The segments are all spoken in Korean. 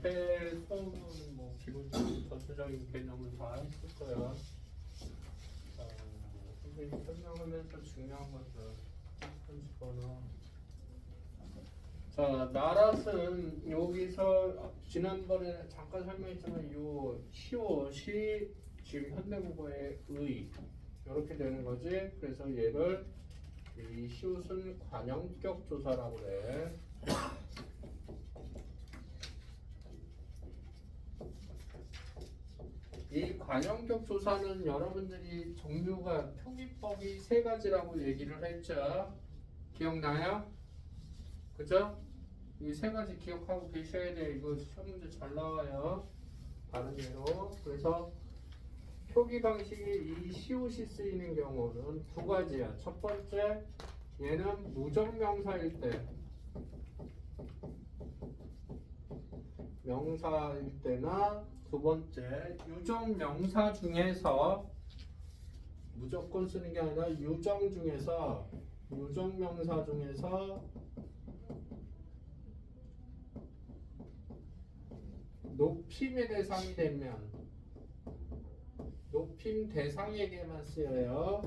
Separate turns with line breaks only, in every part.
앞에 수업은 뭐 기본적인 전체적인 개념은 다 했을 거야. 선생님 설명하면서 중요한 것들 한 집어넣어. 자, 나랏은 여기서 지난번에 잠깐 설명했지만 요 시옷이 지금 현대국어의 의 이렇게 되는 거지. 그래서 얘를 이 시옷은 관형격 조사라고 그래. 이 관형격 조사는 여러분들이 종류가 표기법이 세 가지라고 얘기를 했죠. 기억나요? 그죠? 이 세 가지 기억하고 계셔야 돼. 이거 시험 문제 잘 나와요. 다른 예로. 그래서 표기 방식이 이 시옷이 쓰이는 경우는 두 가지야. 첫 번째, 얘는 무정명사일 때. 명사일 때나 두 번째, 유정명사 중에서 무조건 쓰는 게 아니라 유정명사 중에서 높임의 대상이 되면 높임 대상에게만 쓰여요.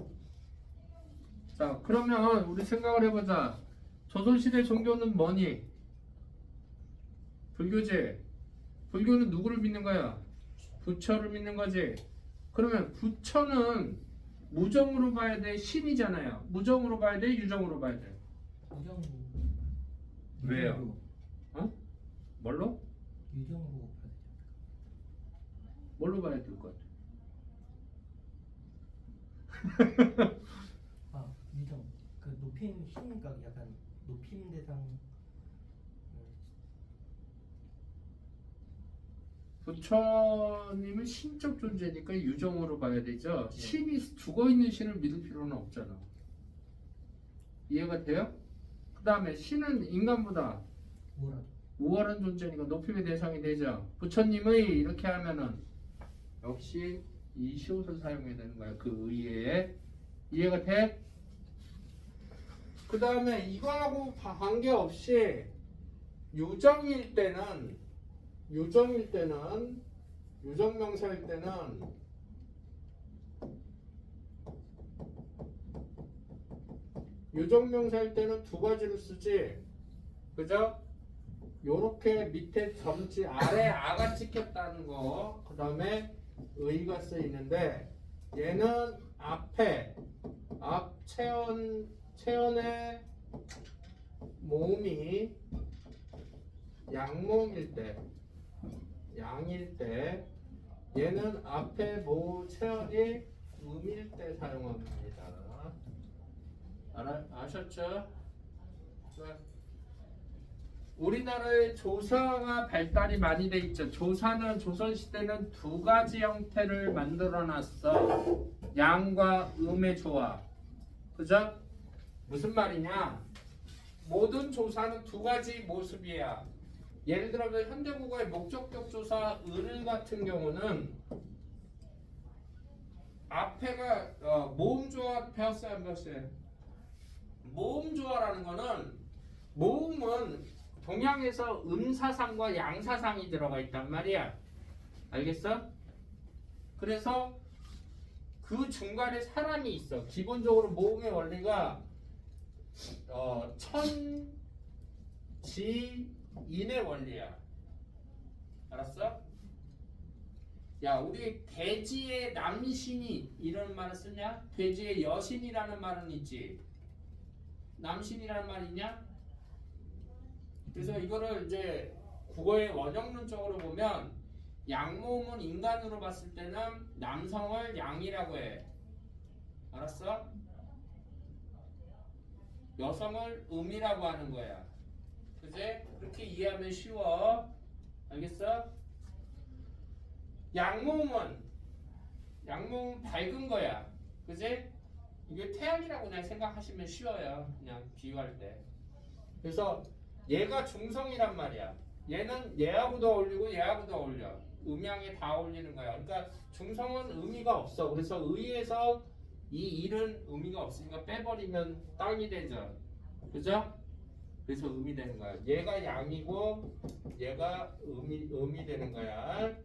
자, 그러면 우리 생각을 해보자. 조선시대 종교는 뭐니? 불교지. 불교는 누구를 믿는 거야? 부처를 믿는 거지. 그러면 부처는 무정으로 봐야 돼? 신이잖아요. 무정으로 봐야 돼? 유정으로 봐야 돼?
유정으로.
왜요? 어? 뭘로?
유정으로 봐야 되죠.
뭘로 봐야 될 것 같아?
아, 유정. 그 높임 신가 약간 높임 대상.
부처님은 신적 존재니까 유정으로 봐야 되죠. 신이 죽어있는 신을 믿을 필요는 없잖아. 이해가 돼요? 그 다음에 신은 인간보다 우월한 존재니까 높임의 대상이 되죠. 부처님의 이렇게 하면은 역시 이 시옷을 사용해야 되는 거야. 그 의에. 이해가 돼? 그 다음에 이거하고 관계없이 유정일 때는 유정명사일 때는 두 가지로 쓰지. 그죠? 요렇게 밑에 점지 아래 아가 찍혔다는 거. 그 다음에 의가 쓰이는데 얘는 앞 체언의 몸이 양일 때 얘는 앞에 체언이 음일 때 사용합니다. 아셨죠? 네. 우리나라의 조사가 발달이 많이 돼 있죠. 조사는 조선시대는 두 가지 형태를 만들어 놨어. 양과 음의 조화. 그죠? 무슨 말이냐? 모든 조사는 두 가지 모습이야. 예를 들어서 현대국어의 목적격 조사 을 같은 경우는 앞에가 모음 조화 배웠어요, 안 배웠어요? 모음 조화라는 거는 모음은 동양에서 음사상과 양사상이 들어가 있단 말이야. 알겠어? 그래서 그 중간에 사람이 있어. 기본적으로 모음의 원리가 천지인의 원리야. 알았어? 야, 우리 대지의 남신이 이런 말을 쓰냐? 대지의 여신이라는 말은 있지. 남신이라는 말이 있냐? 그래서 이거를 이제 국어의 원형론적으로 보면 양모음은 인간으로 봤을 때는 남성을 양이라고 해. 알았어? 여성을 음이라고 하는 거야. 그지? 그렇게 이해하면 쉬워. 알겠어? 양모음은 밝은 거야. 그지? 이게 태양이라고 그냥 생각하시면 쉬워요. 그냥 비유할 때. 그래서 얘가 중성이란 말이야. 얘는 얘하고도 어울리고 얘하고도 어울려. 음양에 다 어울리는 거야. 그러니까 중성은 의미가 없어. 그래서 의에서 이 일은 의미가 없으니까 빼버리면 땅이 되죠. 그죠? 그래서 음이 되는 거야. 얘가 양이고 얘가 음이 되는 거야.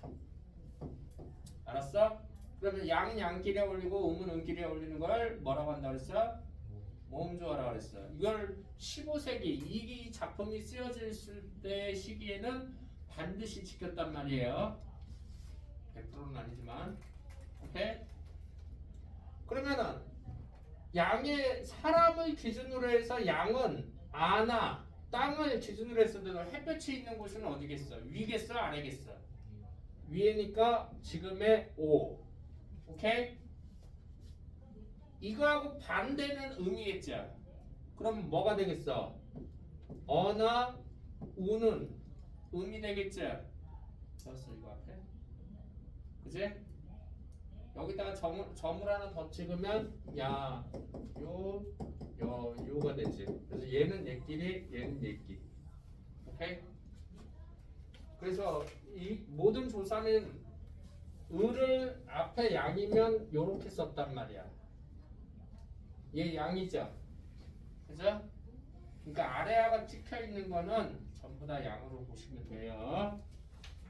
알았어? 그러면 양은 양끼리에 올리고 음은 음끼리에 올리는 걸 뭐라고 한다 그랬어? 모음조화라고 그랬어. 이걸 15세기 이 작품이 쓰여질 때 시기에는 반드시 지켰단 말이에요. 100%는 아니지만. 오케이? 그러면은 양의 사람을 기준으로 해서 양은 아나 땅을 기준으로 해서 햇볕이 있는 곳은 어디겠어? 위겠어? 아래겠어? 위에니까 지금의 O. 오케이? 이거하고 반대는 음이겠죠. 그럼 뭐가 되겠어? 어나 우는 음이 되겠죠. 썼어 이거 앞에. 그지? 여기다가 점을 하나 더 찍으면 야, 요, 요가 되지. 그래서 얘는 얘끼리, 얘는 얘끼리. 오케이? 그래서 이 모든 조사는 을을 앞에 양이면 요렇게 썼단 말이야. 얘 양이죠. 그죠? 그러니까 아래아가 찍혀 있는 거는 전부 다 양으로 보시면 돼요.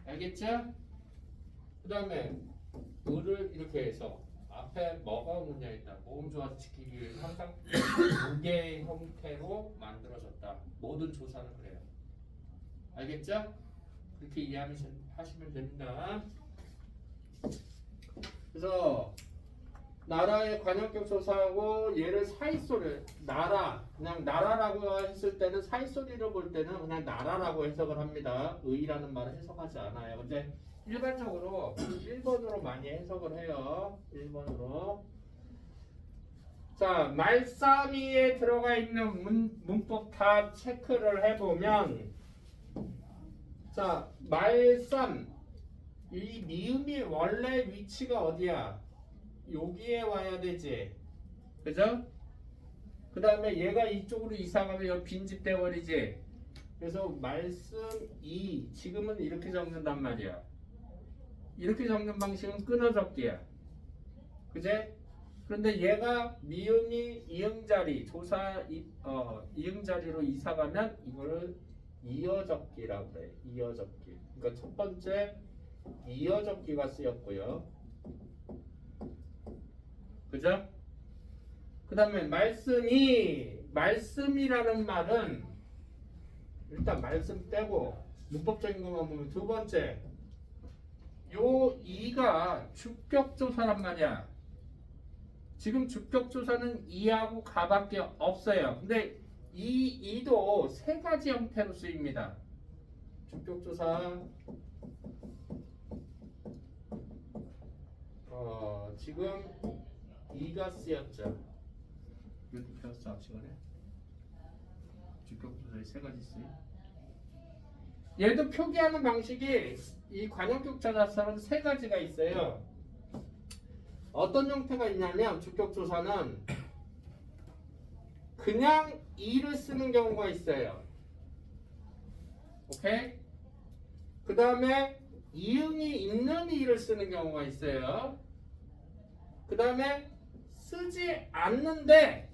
알겠죠? 그 다음에 을을 이렇게 해서 앞에 뭐가 오느냐 있다. 모음 조화 지키기 위해서 항상 두 개의 형태로 만들어졌다. 모든 조사는 그래요. 알겠죠? 그렇게 이해하시면 됩니다. 그래서 나라의 관용격 조사하고 얘를 사이소리 나라 그냥 나라라고 했을 때는 사이소리로 볼 때는 그냥 나라라고 해석을 합니다. 의라는 말을 해석하지 않아요. 근데 일반적으로 1번으로 많이 해석을 해요. 1번으로. 자, 말싸미에 들어가 있는 문법 다 체크를 해보면 자, 말쌈 이 미음이 원래 위치가 어디야? 여기에 와야 되지. 그죠? 그 다음에 얘가 이쪽으로 이사 가면 여기 빈집 돼버리지. 그래서 말씀 이 지금은 이렇게 적는단 말이야. 이렇게 적는 방식은 끊어적기야. 그제? 그런데 얘가 미음이 이응자리 조사 이응자리로 이사 가면 이거를 이어적기라고 그래. 이어적기. 그러니까 첫 번째 이어적기가 쓰였고요. 그죠? 그 다음에 말씀이라는 말은 일단 말씀 빼고 문법적인 것만 보면 두 번째 요 이가 주격조사란 말이야. 지금 주격조사는 이하고 가밖에 없어요. 근데 이도 세 가지 형태로 쓰입니다. 주격조사 지금 이가 쓰였죠. 이것도 배웠어 앞 시간에. 주격조사의 세 가지 쓰임. 얘도 표기하는 방식이 이 관용격 자사처럼 세 가지가 있어요. 어떤 형태가 있냐면 주격조사는 그냥 이를 쓰는 경우가 있어요. 오케이? 그 다음에 이응이 있는 이를 쓰는 경우가 있어요. 그 다음에 쓰지 않는데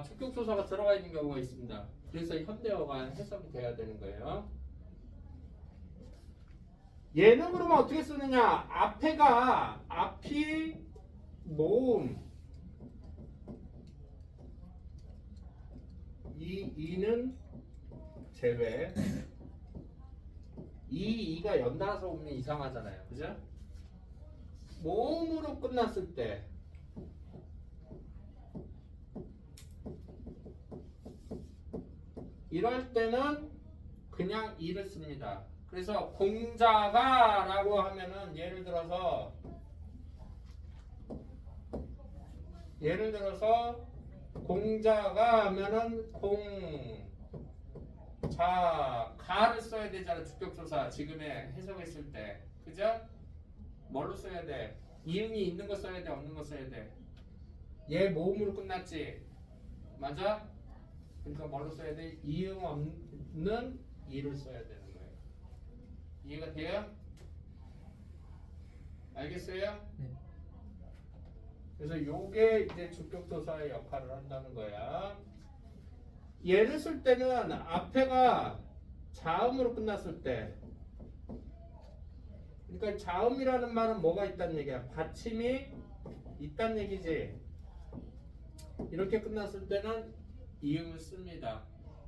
주격조사가 들어가 있는 경우가 있습니다. 그래서 현대어가 해석이 돼야 되는 거예요. 얘는 그러면 어떻게 쓰느냐? 앞이 모음 이는 제외 이가 연달아서 오면 이상하잖아요. 그죠? 모음으로 끝났을 때 이럴 때는 그냥 이를 씁니다. 그래서 공자가 라고 하면은 예를 들어서 공자가 하면은 가를 써야 되잖아. 주격조사 지금의 해석했을 때. 그죠? 뭘로 써야 돼? 이응이 있는 거 써야 돼? 없는 거 써야 돼? 얘 모음으로 끝났지? 맞아? 그러니까 뭘로 써야 돼? 이응 없는 이를 써야 되는 거예요. 이해가 돼요? 알겠어요?
네.
그래서 요게 이제 주격조사의 역할을 한다는 거야. 얘를 쓸 때는 앞에가 자음으로 끝났을 때, 그러니까 자음이라는 말은 뭐가 있다는 얘기야? 받침이 있다는 얘기지. 이렇게 끝났을 때는 이응을 씁니다.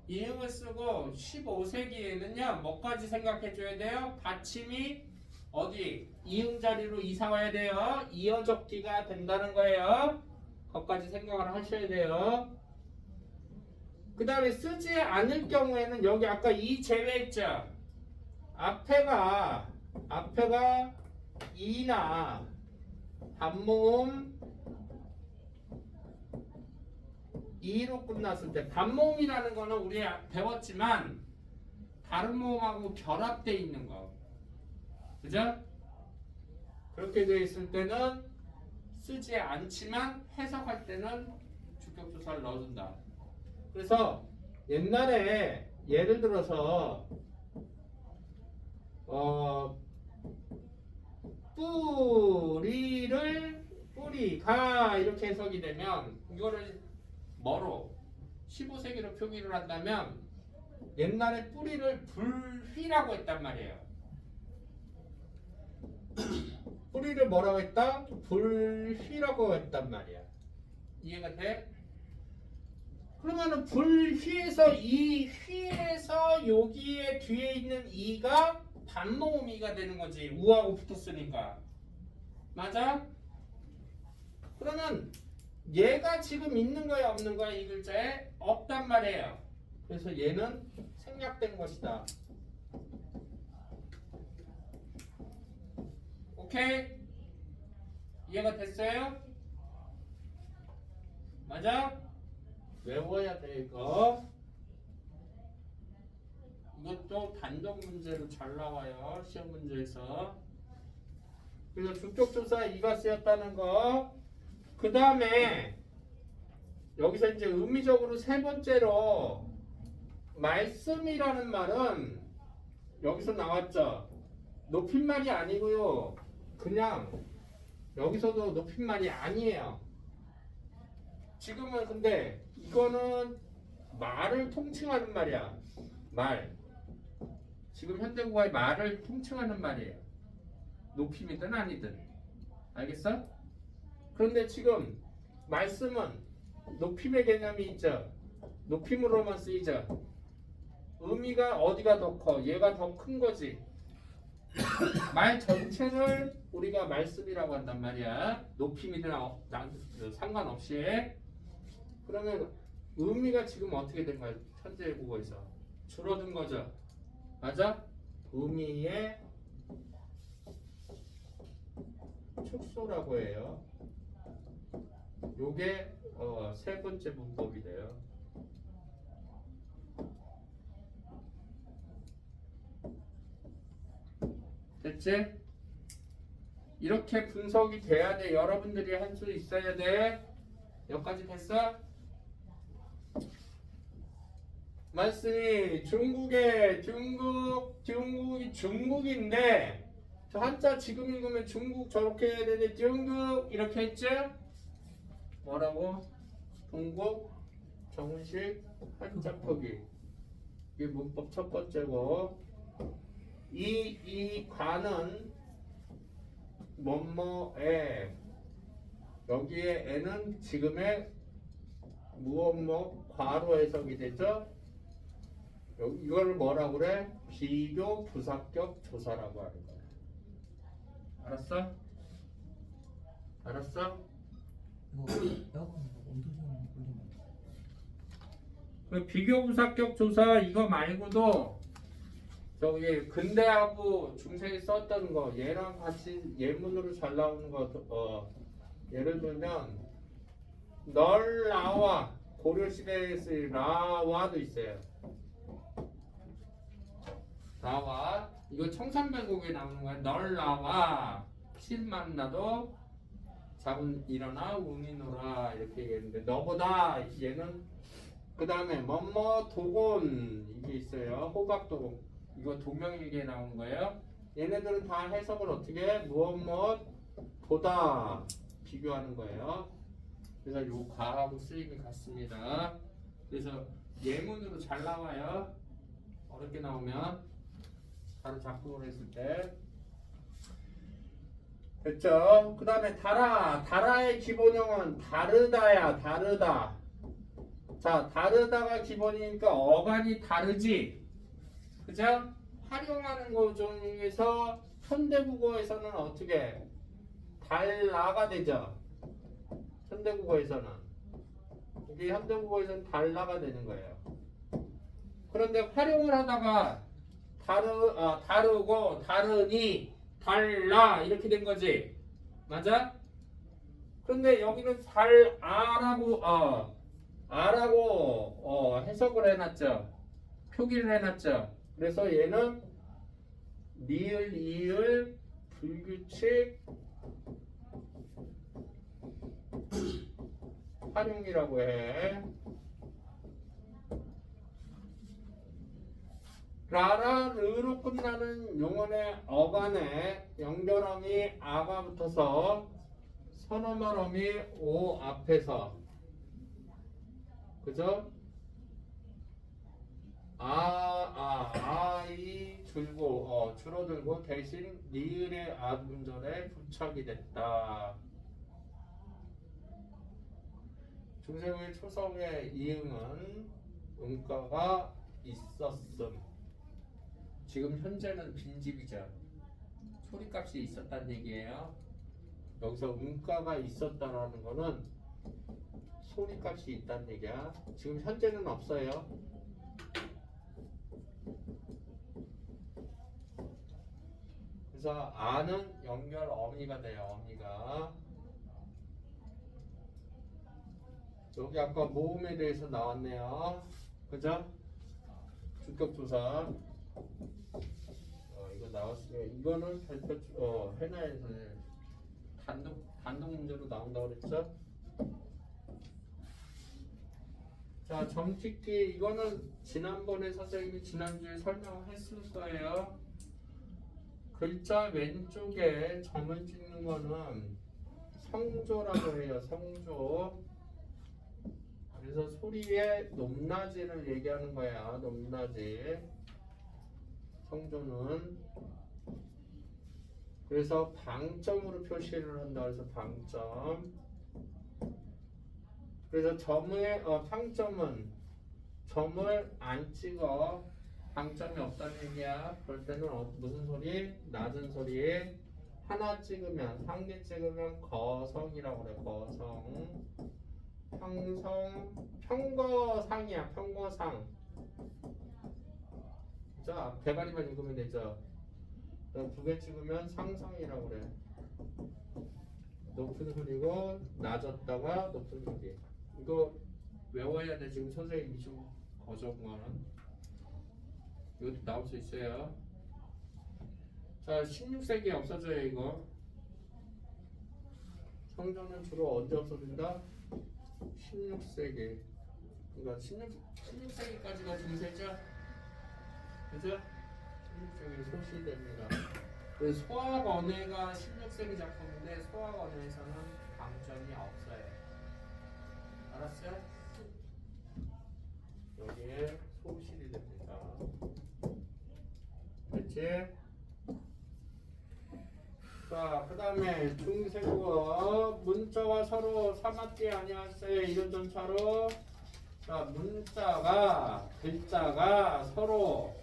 이응을 쓰고 15세기에는요 뭐까지 생각해 줘야 돼요? 받침이 어디? 이응 자리로 이사 와야 돼요. 이어적기가 된다는 거예요. 그것까지 생각을 하셔야 돼요. 그 다음에 쓰지 않을 경우에는 여기 아까 이 제외했죠. 앞에가 이나 반모음 이로 끝났을 때, 반모음이라는 거는 우리 배웠지만 다른 모음하고 결합되어 있는 거, 그죠? 그렇게 되어 있을 때는 쓰지 않지만 해석할 때는 주격조사를 넣어준다. 그래서 옛날에 예를 들어서 뿌리가 이렇게 해석이 되면 이거를 뭐로 15세기로 표기를 한다면 옛날에 뿌리를 불휘라고 했단 말이에요. 뿌리를 뭐라고 했다? 불휘라고 했단 말이야. 이해가 돼? 그러면은 불휘에서 이 휘에서 여기에 뒤에 있는 이가 반모음이가 되는 거지. 우하고 붙었으니까. 맞아? 그러면 얘가 지금 있는 거야 없는 거야? 이 글자에 없단 말이에요. 그래서 얘는 생략된 것이다. 오케이? 이해가 됐어요? 맞아? 외워야 돼 이거. 이것도 단독 문제로 잘 나와요. 시험 문제에서. 그래서 주격조사 이가 쓰였다는 거. 그 다음에 여기서 이제 의미적으로 세 번째로 말씀이라는 말은 여기서 나왔죠. 높임말이 아니고요. 그냥 여기서도 높임말이 아니에요. 지금은 근데 이거는 말을 통칭하는 말이야. 말. 지금 현대국어의 말을 통칭하는 말이에요. 높임이든 아니든. 알겠어? 그런데 지금 말씀은 높임의 개념이 있죠. 높임으로만 쓰이죠. 의미가 어디가 더 커? 얘가 더 큰 거지. 말 전체를 우리가 말씀이라고 한단 말이야. 높임이든 상관없이. 그러면 의미가 지금 어떻게 된 거야? 현재 국어에서 줄어든 거죠. 맞아? 의미의 축소라고 해요. 요게 세 번째 문법이래요. 됐지? 이렇게 분석이 돼야 돼. 여러분들이 할 수 있어야 돼. 여기까지 됐어? 말씀이 중국인데 저 한자 지금 읽으면 중국 저렇게 해야 되는데 중국 이렇게 했죠? 뭐라고? 동국 정식 한자 표기. 이게 문법 첫 번째고, 이 관은 뭐뭐에, 여기에 에는 지금의 무엇뭐 과로 해석이 되죠? 이거를 뭐라고 그래? 비교 부사격 조사라고 하는 거야. 알았어? 알았어?
이거 에어컨 온도좀 올리면
그 비교 부사격 조사 이거 말고도 저기 근대하고 중세에 썼던 거 얘랑 같이 예문으로 잘 나오는 거 예를 들면 널 나와, 고려시대에 쓰인 라와도 있어요. 나와, 이거 청산별곡에 나오는 거야. 널 나와 실 만나도 자군 일어나 운이 놀아 이렇게 얘기했는데 너보다 얘는 그 다음에 뭐뭐 도곤 이게 있어요. 호박도곤 이거 동명일기에 나오는 거예요. 얘네들은 다 해석을 어떻게 해? 무엇 보다 비교하는 거예요. 그래서 요 과하고 쓰임이 같습니다. 그래서 예문으로 잘 나와요. 어렵게 나오면 바로 작품을 했을 때. 됐죠? 그 다음에 다라의 기본형은 다르다야. 다르다. 자, 다르다가 기본이니까 어간이 다르지. 그죠? 활용하는 것 중에서 현대국어에서는 어떻게 달라가 되죠. 현대국어에서는 이게 현대국어에서는 달라가 되는 거예요. 그런데 활용을 하다가 다르고 다르니 달라 이렇게 된 거지. 맞아? 그런데 여기는 아라고 해석을 해놨죠. 표기를 해놨죠. 그래서 얘는 니을 이을 불규칙 활용이라고 해. 라라 르로 끝나는 용언의 어간에 연결음이 아가 붙어서 선어말음이 오 앞에서 그죠? 아이 줄어들고 대신 니을의 아분절에 부착이 됐다. 중세의 초성의 이응은 음가가 있었음. 지금 현재는 빈집이죠. 소리값이 있었다는 얘기예요. 여기서 음가가 있었다라는 거는 소리값이 있다는 얘기야. 지금 현재는 없어요. 그래서 아는 연결 어미가 돼요. 어미가. 여기 아까 모음에 대해서 나왔네요. 그죠? 주격조사. 이거 나왔어요. 이거는 발표 해나에서 단독 문제로 나온다고 그랬죠? 자, 점찍기 이거는 지난번에 선생님이 지난주에 설명했을 거예요. 글자 왼쪽에 점을 찍는 거는 성조라고 해요. 성조. 그래서 소리의 높낮이를 얘기하는 거야. 높낮이. 성조는. 그래서 방점으로 표시를 한다. 그래서 방점. 그래서 점의 평점은 점을 안 찍어. 방점이 없다는 얘기야. 그럴 때는 무슨 소리? 낮은 소리. 하나 찍으면, 한 개 찍으면 거성이라고 그래. 거성. 평거상이야. 평거상. 자, 대가리만 읽으면 되죠. 두 개 찍으면 상성이라고 그래. 높은 소리고 낮았다가 높은 소리. 이거 외워야 돼. 지금 선생님이 좀 거저은 거는. 이것도 나올 수 있어요. 자, 16세기 없어져요. 이거. 성조는 주로 언제 없어진다? 16세기. 그러니까 16세기까지가 중세죠? 그죠? 16세기 소시됩니다. 소학 언어가 16세기 작품인데 소학 언어에서는 방점이 없어요. 알았어요? 여기에 소실이 됩니다. 됐지? 자, 그 다음에 중세국어 문자와 서로 사맞지 아니하세요. 이런 전차로. 자, 문자가 글자가 서로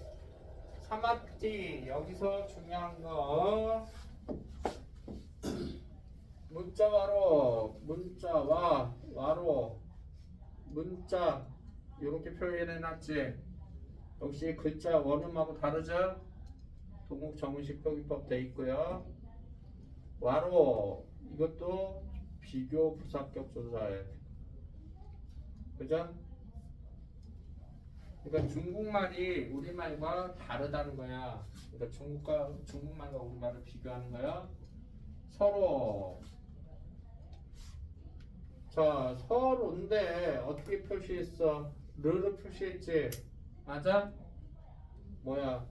사맞지. 여기서 중요한 거 문자와 와로 문자 이렇게 표현해놨지. 역시 글자 원음하고 다르죠. 동국 정문식 표기법 돼 있고요. 와로 이것도 비교 부사격 조사예요. 그죠? 그러니까 중국말이 우리말과 다르다는 거야. 그러니까 중국말과 우리말을 비교하는 거야. 서로. 자, 서로인데 어떻게 표시했어? 르를 표시했지. 맞아? 뭐야?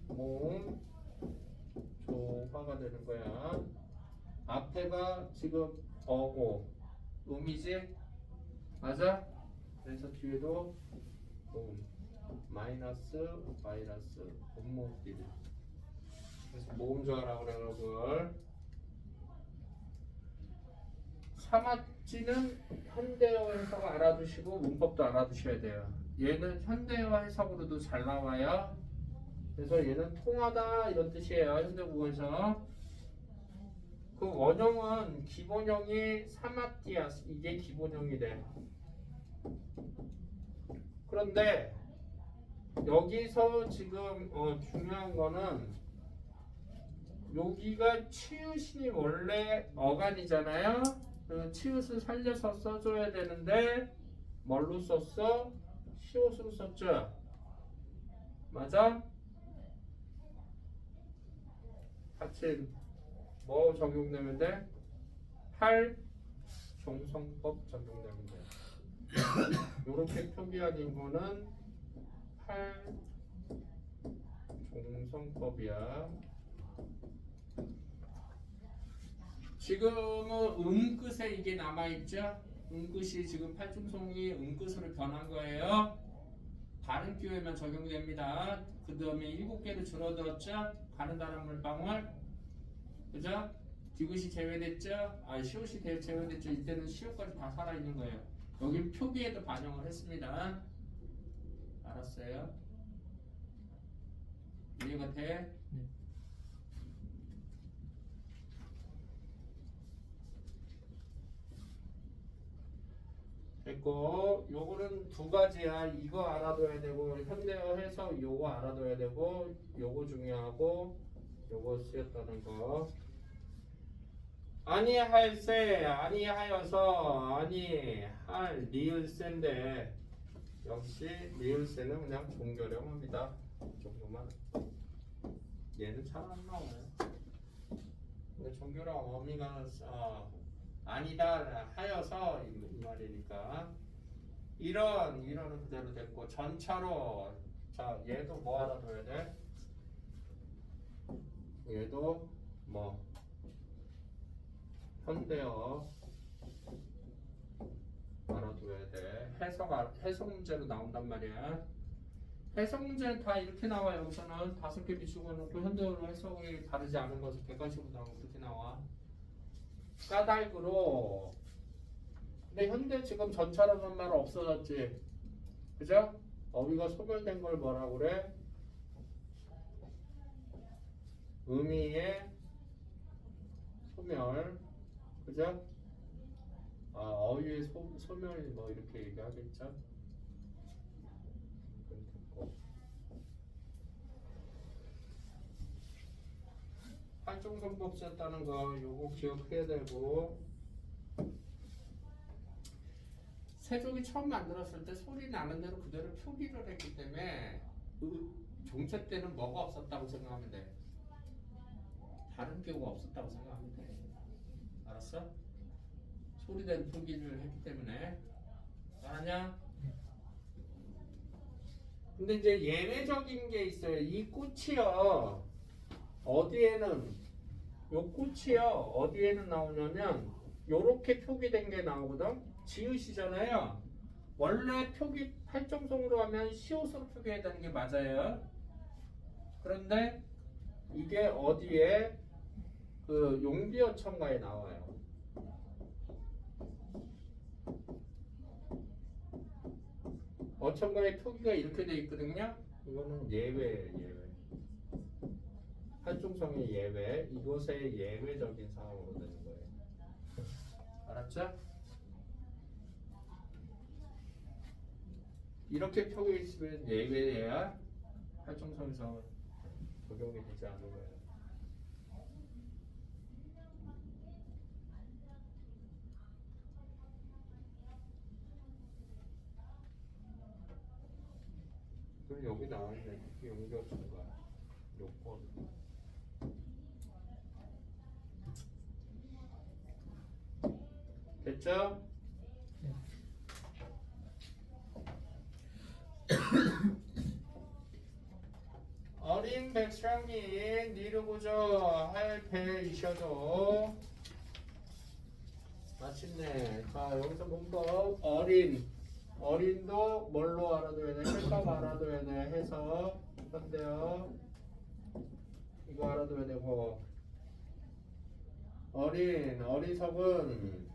몸 조화가 되는 거야. 앞에가 지금 어고 음이지? 맞아? 그래서 뒤에도 마이너스 분모끼리. 그래서 모음조화라고 그래요. 그걸 사마지는 현대어 해석 알아두시고 문법도 알아두셔야 돼요. 얘는 현대어 해석으로도 잘 나와요. 그래서 얘는 통하다 이런 뜻이에요. 현대국어에서. 그 원형은 기본형이 사마띠아 이게 기본형이래. 그런데 여기서 지금 중요한 거는 여기가 치읓이 원래 어간이잖아요. 치읓을 살려서 써줘야 되는데 뭘로 썼어? 시옷으로 썼죠. 맞아? 같이 뭐 적용되면 돼? 팔종성법 적용되면 돼. 이렇게 표기한 거는 팔종성법이야. 지금은 음끝에 이게 남아있죠? 음끝이 지금 팔중성이 음끝으로 변한 거예요. 다른 기호에만 적용됩니다. 그 다음에 7개로 줄어들었죠? 가는 다른 물방울. 그죠? 디귿이 제외됐죠? 시옷이 제외됐죠? 이때는 시옷까지 다 살아있는 거예요. 여기 표기에도 반영을 했습니다. 알았어요? 이해가 돼?
네.
됐고, 요거는 두 가지야. 이거 알아둬야 되고, 현대어 해석 요거 알아둬야 되고, 요거 중요하고, 요거 쓰였다는 거. 아니할세, 아니하여서, 아니할 리을세인데, 역시 리을세는 그냥 종결형입니다. 이 정도만. 얘는 잘 안 나와요. 근데 종결형 어미가 아니다 하여서 이 말이니까 이런은 그대로 됐고 전차로 자 얘도 뭐 알아둬야 돼? 얘도 뭐 현대어 알아둬야 돼. 해석 문제로 나온단 말이야. 해석 문제는 다 이렇게 나와. 여기서는 5개 비추고 놓고 현대어로 해석이 다르지 않은 것을 객관식으로 나오고 그렇게 나와. 까닭으로. 근데 현대 지금 전차라는 말 없어졌지. 그죠? 어휘가 소멸된 걸 뭐라고 그래? 의미의 소멸. 그죠? 어휘의 소멸 뭐 이렇게 얘기하겠죠? 됐고. 활종성법 썼다는 거 요거 기억해야 되고. 세종이 처음 만들었을 때 소리 나는 대로 그대로 표기를 했기 때문에 종체 때는 뭐가 없었다고 생각하면 돼. 다른 기호가 없었다고 생각하면 돼. 알았어? 소리된 표기를 했기 때문에. 알았냐? 근데 이제 예외적인 게 있어요. 이 꽃이요. 어디에는 요 꽃이요. 어디에는 나오냐면 요렇게 표기된 게 나오거든. 지읒이잖아요. 원래 표기 팔정성으로 하면 시옷으로 표기해야 되는 게 맞아요. 그런데 이게 어디에 그 용비어천가에 나와요. 어천가의 표기가 이렇게 돼 있거든요. 이거는 예외예요. 팔중성의 예외. 이것의 예외적인 상황으로 되는 거예요. 알았죠? 이렇게 표기해 있으면 예외야. 팔중성에서 적용이 되지 않는 거예요. 그럼 여기 나와있네. 용접수가 요건 됐죠?
네.
어린 백성이 니르고저 할 배이셔도 마침내 자 여기서 문법 어린 어린도 뭘로 알아둬야 돼? 헬값 알아둬야 돼. 해서 현대어 이거 알아둬야 되고 어리석은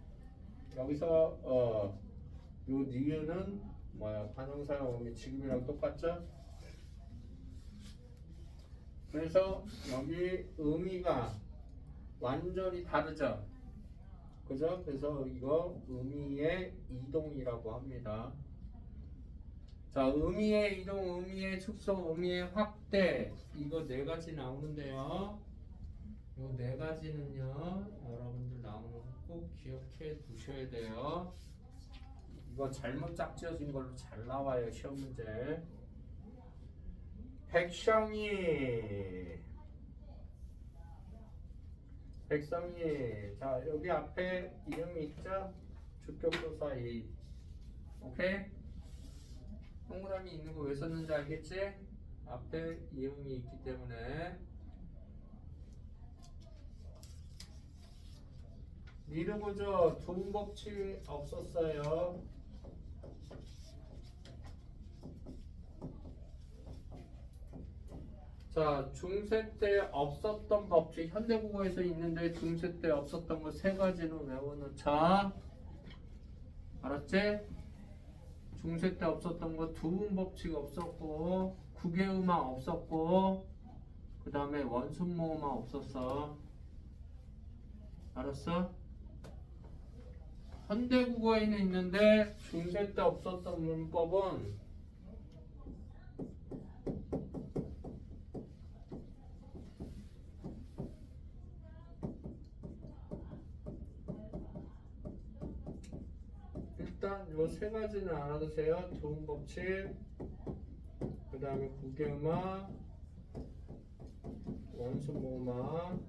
여기서 요 니은은 뭐야? 관형사용 의미 지금이랑 똑같죠? 그래서 여기 의미가 완전히 다르죠? 그죠? 그래서 이거 의미의 이동이라고 합니다. 자, 의미의 이동, 의미의 축소, 의미의 확대 이거 네 가지 나오는데요. 요 네 가지는요 여러분들 나오는 거 꼭 기억해 두셔야 돼요. 이거 잘못 짝지어진 걸로 잘 나와요 시험 문제. 백성이 자 여기 앞에 이름이 있죠? 주격조사 이 오케이? 동그라미 있는 거 왜 썼는지 알겠지? 앞에 이름이 있기 때문에. 미르고죠. 둔법칙 없었어요. 자, 중세 때 없었던 법칙 현대국어에서 있는데 중세 때 없었던 거 세 가지는 외워놓자. 알았지? 중세 때 없었던 거 두음법칙 없었고 국외음악 없었고 그 다음에 원순모음악 없었어. 알았어? 현대국어에는 있는데 중세 때 없었던 문법은 일단 요 세 가지는 알아두세요. 두음법칙, 그 다음에 국외음악, 원순모음악.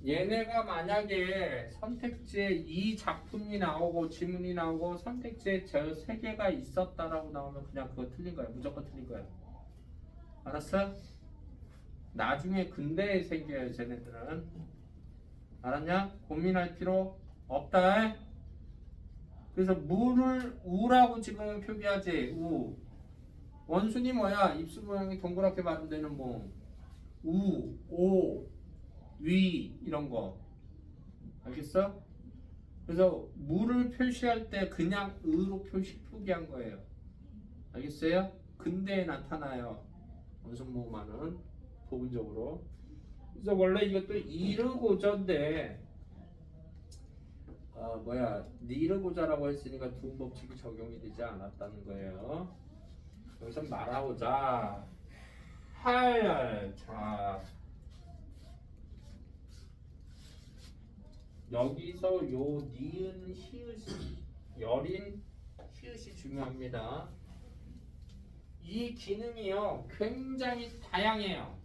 얘네가 만약에 선택지에 이 작품이 나오고 지문이 나오고 선택지에 저 세 개가 있었다라고 나오면 그냥 그거 틀린 거야. 무조건 틀린 거야. 알았어? 나중에 근대에 생겨요 쟤네들은. 알았냐? 고민할 필요 없다. 그래서 무를 우라고 지금은 표기하지. 우. 원순이 뭐야? 입술 모양이 동그랗게 발음되는 뭐 우, 오, 위 이런 거. 알겠어? 그래서 무를 표시할 때 그냥 으로 표기한 거예요. 알겠어요? 근대에 나타나요. 원순모음화는 부분적으로. 그래서 원래 이것도 이르고저인데 니르고자라고 했으니까 두음법칙이 적용이 되지 않았다는 거예요. 여기서 말하고자 자 여기서 요 니은 히읗이 여린 히읗이 중요합니다. 이 기능이요 굉장히 다양해요.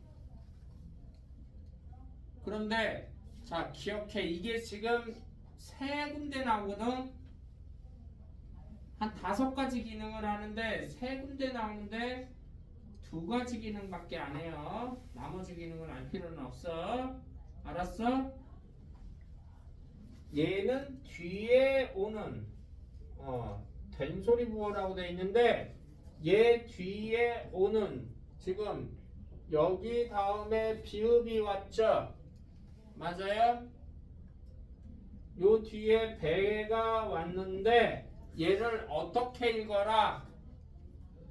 그런데 자 기억해, 이게 지금 세 군데 나오거든. 한 5가지 기능을 하는데 세 군데 나오는데 2가지 기능밖에 안 해요. 나머지 기능을 알 필요는 없어. 알았어? 얘는 뒤에 오는 된소리 부호라고 되어 있는데 얘 뒤에 오는 지금 여기 다음에 비읍이 왔죠? 맞아요? 요 뒤에 배가 왔는데 얘를 어떻게 읽어라?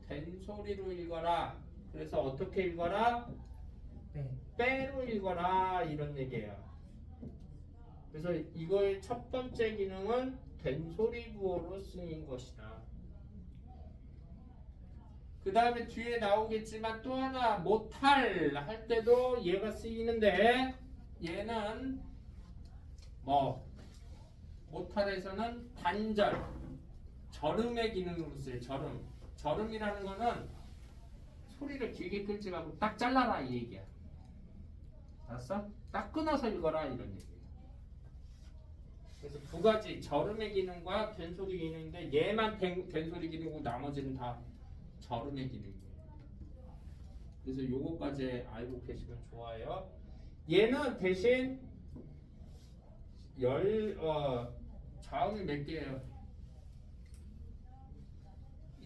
된소리로 읽어라. 그래서 어떻게 읽어라? 빼로 읽어라 이런 얘기예요. 그래서 이거의 첫 번째 기능은 된소리 부호로 쓰인 것이다. 그 다음에 뒤에 나오겠지만 또 하나 못할 할 때도 얘가 쓰이는데 얘는 못할에서는 단절, 절음의 기능으로 쓰여요. 절음이라는 거는 소리를 길게 끌지 말고 딱 잘라라 이 얘기야. 알았어? 딱 끊어서 읽어라 이런 얘기야. 그래서 2가지 절음의 기능과 된소리 기능인데 얘만 된소리 기능이고 나머지는 다 절음의 기능이에요. 그래서 요거까지 알고 계시면 좋아요. 얘는 대신 자음이 몇 개예요?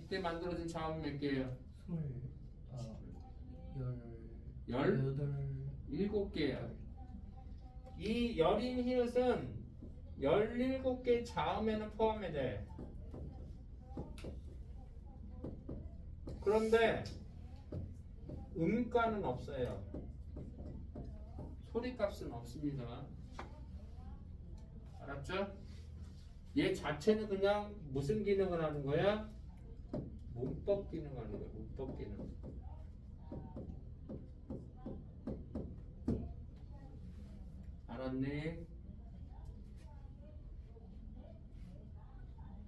이때 만들어진 자음 몇 개예요?
열
17개예요. 이 열인 히읗은 17개 자음에는 포함이 돼. 그런데 음가는 없어요. 소리값은 없습니다. 알았죠? 얘 자체는 그냥 무슨 기능을 하는 거야? 문법 기능을 하는 거야. 문법 기능. 알았니?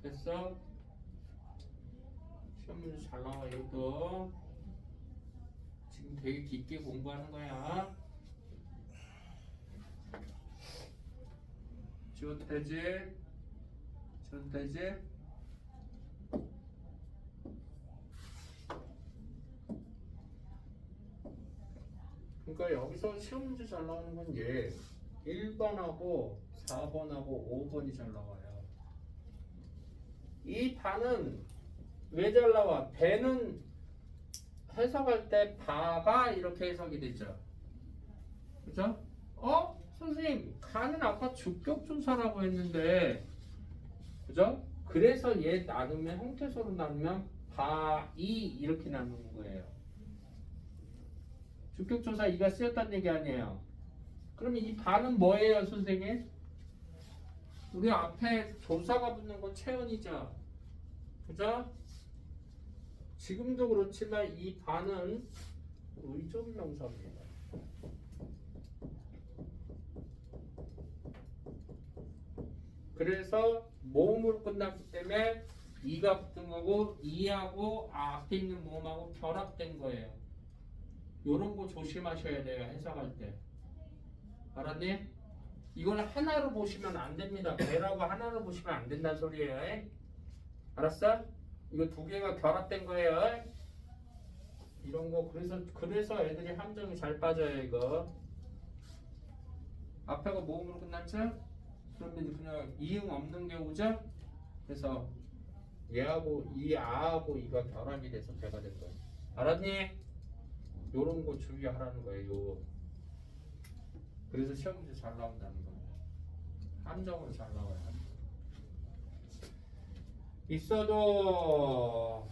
됐어? 시험 문제 잘 나와 이것도. 지금 되게 깊게 공부하는 거야. 지워도 되지? 지워도 되지? 그러니까 여기서 시험 문제 잘 나오는 건 얘 1번하고 4번하고 5번이 잘 나와요. 이 반은 왜 잘 나와? 배는 해석할 때 바가 이렇게 해석이 되죠. 그죠? 선생님, 가는 아까 주격조사라고 했는데, 그죠? 그래서 얘 나누면, 형태소로 나누면 바, 이 이렇게 나누는 거예요. 주격조사 이가 쓰였다는 얘기 아니에요. 그러면 이 바는 뭐예요, 선생님? 우리 앞에 조사가 붙는 건 체언이죠. 그죠? 지금도 그렇지만 이 바는 의존 명사입니다. 그래서 모음으로 끝났기 때문에 이가 붙은 거고 이하고 앞에 있는 모음하고 결합된 거예요. 요런 거 조심하셔야 돼요. 해석할 때. 알았니? 이걸 하나로 보시면 안 됩니다. 배라고 하나로 보시면 안 된다는 소리예요. 알았어? 이거 두 개가 결합된 거예요. 이런 거 그래서 애들이 함정이 잘 빠져요. 이거 앞에가 모음으로 끝났죠? 그러면 그냥 이응 없는 경우죠? 그래서 얘하고 이 아하고 이가 결합이 돼서 배가 된 거예요. 알았니? 요런 거 주의하라는 거예요. 그래서 시험 문제 잘 나온다는 거예요. 함정으로 잘 나와요. 있어도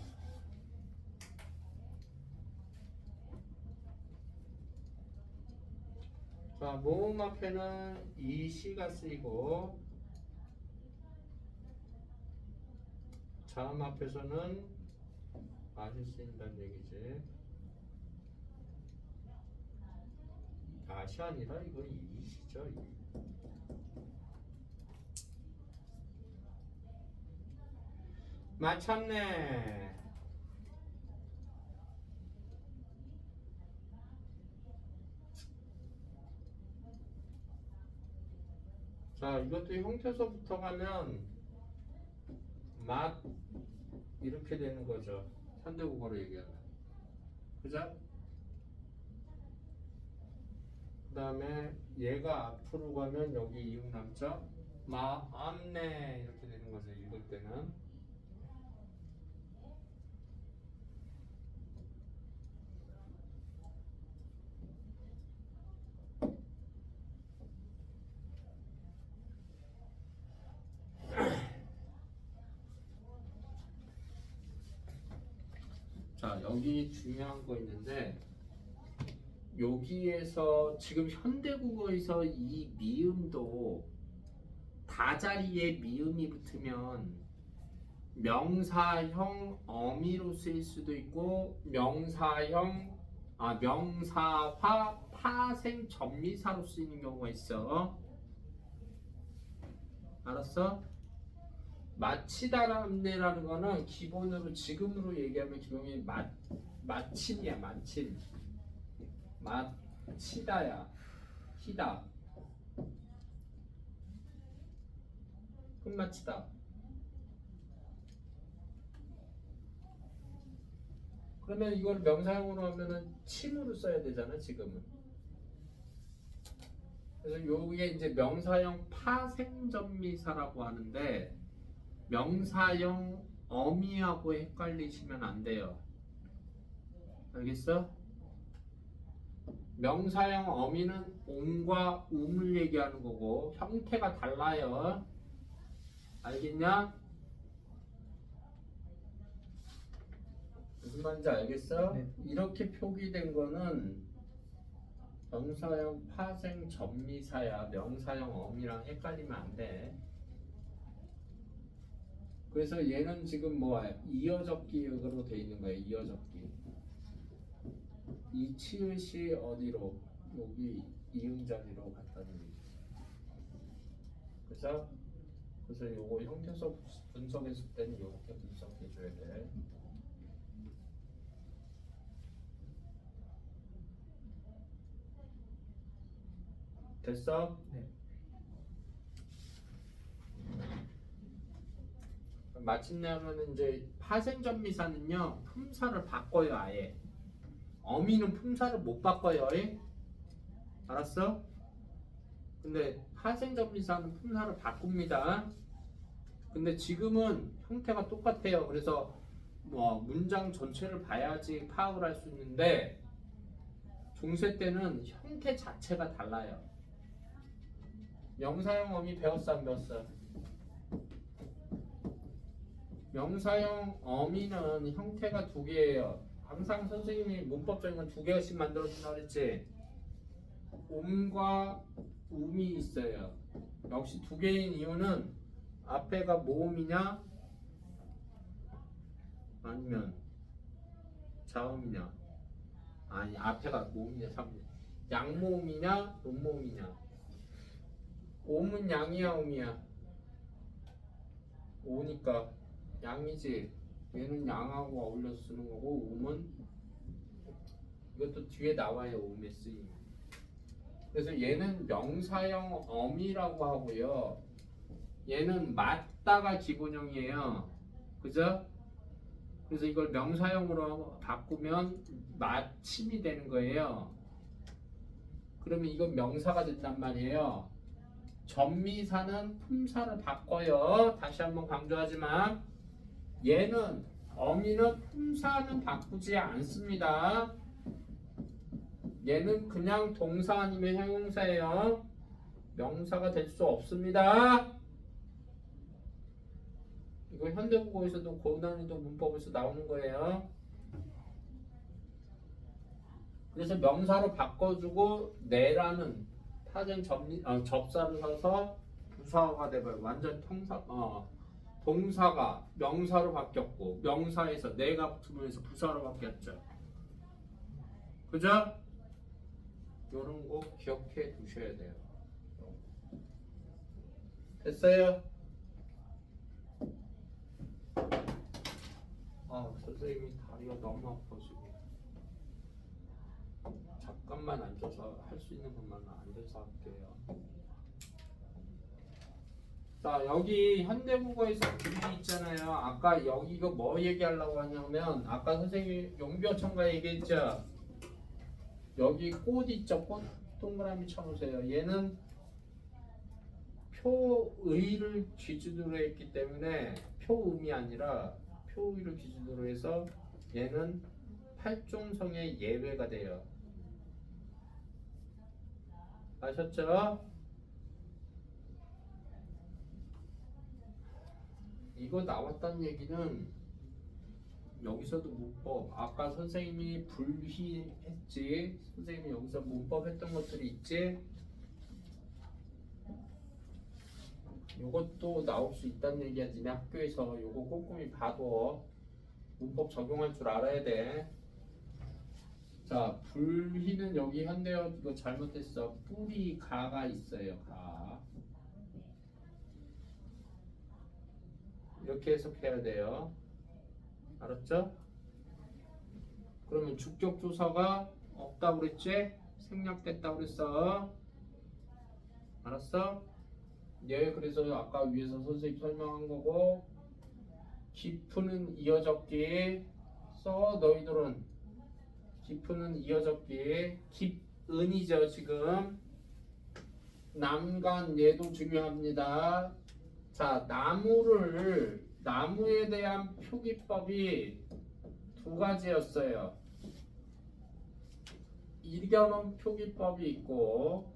자, 모음 앞에는 이 시가 쓰이고 자음 앞에서는 아시 쓰인다는 얘기지. 아시 아니라 이거 이시죠. 마참네. 자, 이것도 형태서부터 가면 맛 이렇게 되는 거죠. 현대국어로 얘기하면. 그죠? 그 다음에 얘가 앞으로 가면 여기 이응 남죠? 마암네 이렇게 되는 거죠. 읽을 때는. 자, 여기 중요한 거 있는데 여기에서 지금 현대국어에서 이 미음도 다자리에 미음이 붙으면 명사형 어미로 쓰일 수도 있고 명사화 파생 전미사로 쓰이는 경우가 있어. 알았어? 마치다라는 거는 기본으로 지금으로 얘기하면 기본이 마침이야. 마침. 마치다야. 히다. 끝마치다. 그러면 이걸 명사형으로 하면은 침으로 써야 되잖아. 지금은. 그래서 요게 이제 명사형 파생전미사라고 하는데 명사형 어미하고 헷갈리시면 안 돼요. 알겠어? 명사형 어미는 옴과 um을 얘기하는 거고 형태가 달라요. 알겠냐? 무슨 말인지 알겠어?
네.
이렇게 표기된 거는 명사형 파생 전미사야. 명사형 어미랑 헷갈리면 안 돼. 그래서 얘는 지금 뭐 이어적기로 돼 있는 거야. 이어적기. 이 치읓이 어디로? 여기 이응 자리로 갔다는 얘기. 그죠? 그래서 요거 형태적 분석했을 때는 이렇게 분석해 줘야 돼. 됐어?
네.
마침내 하면은 이제 파생전미사는요 품사를 바꿔요. 아예 어미는 품사를 못 바꿔요. 알았어? 근데 파생전미사는 품사를 바꿉니다. 근데 지금은 형태가 똑같아요. 그래서 뭐 문장 전체를 봐야지 파악을 할 수 있는데 중세 때는 형태 자체가 달라요. 명사형 어미 배웠어 안 배웠어? 명사형 어미는 형태가 두 개예요. 항상 선생님이 문법적인 건 두 개씩 만들어준다고 그랬지. 옴과 um이 있어요. 역시 두 개인 이유는 앞에가 모음이냐 아니면 자음이냐. 아니 앞에가 모음이냐 자음이냐. 양모음이냐 음모음이냐. 옴은 양이야 음이야? 오니까 양이지. 얘는 양하고 어울려서 쓰는 거고 음은 이것도 뒤에 나와요. 음의 쓰임. 그래서 얘는 명사형 어미라고 하고요. 얘는 맞다가 기본형이에요. 그죠? 그래서 이걸 명사형으로 바꾸면 마침이 되는 거예요. 그러면 이건 명사가 된단 말이에요. 전미사는 품사를 바꿔요. 다시 한번 강조하지만 얘는 어미는 품사는 바꾸지 않습니다. 얘는 그냥 동사 아니면 형용사예요. 명사가 될 수 없습니다. 이거 현대국어에서도 고난이도 문법에서 나오는 거예요. 그래서 명사로 바꿔주고 내라는 파생 접사를 써서 부사어가 돼버려. 완전 동사가 명사로 바뀌었고 명사에서 내가 붙으면서 부사로 바뀌었죠. 그죠? 이런 거 기억해 두셔야 돼요. 됐어요? 선생님이 다리가 너무 아파 지금. 잠깐만 앉아서 할 수 있는 것만 앉아서 할게요. 자, 여기 현대국어에서 글이 있잖아요. 아까 여기 이거 뭐 얘기하려고 하냐면 아까 선생님이 용비어천가 얘기했죠. 여기 꽃 있죠. 꽃 동그라미 쳐보세요. 얘는 표의를 기준으로 했기 때문에 표음이 아니라 표의를 기준으로 해서 얘는 팔종성의 예외가 돼요. 아셨죠? 이거 나왔다는 얘기는 여기서도 문법 아까 선생님이 불휘했지. 선생님이 여기서 문법 했던 것들이 있지. 요것도 나올 수 있다는 얘기야. 니네 학교에서 요거 꼼꼼히 봐도 문법 적용할 줄 알아야 돼. 자, 불휘는 여기 현대어 이거 잘못했어. 뿌리 가가 있어요. 가. 이렇게 해석해야 돼요. 알았죠? 그러면 주격 조사가 없다고 그랬지? 생략됐다고 그랬어. 알았어? 예, 그래서 아까 위에서 선생님 설명한 거고 깊은 이어적기 써. 너희들은 깊은 이어적기 깊은이죠. 지금 남간 얘도 중요합니다. 자, 나무를 나무에 대한 표기법이 두 가지였어요. 일견원 표기법이 있고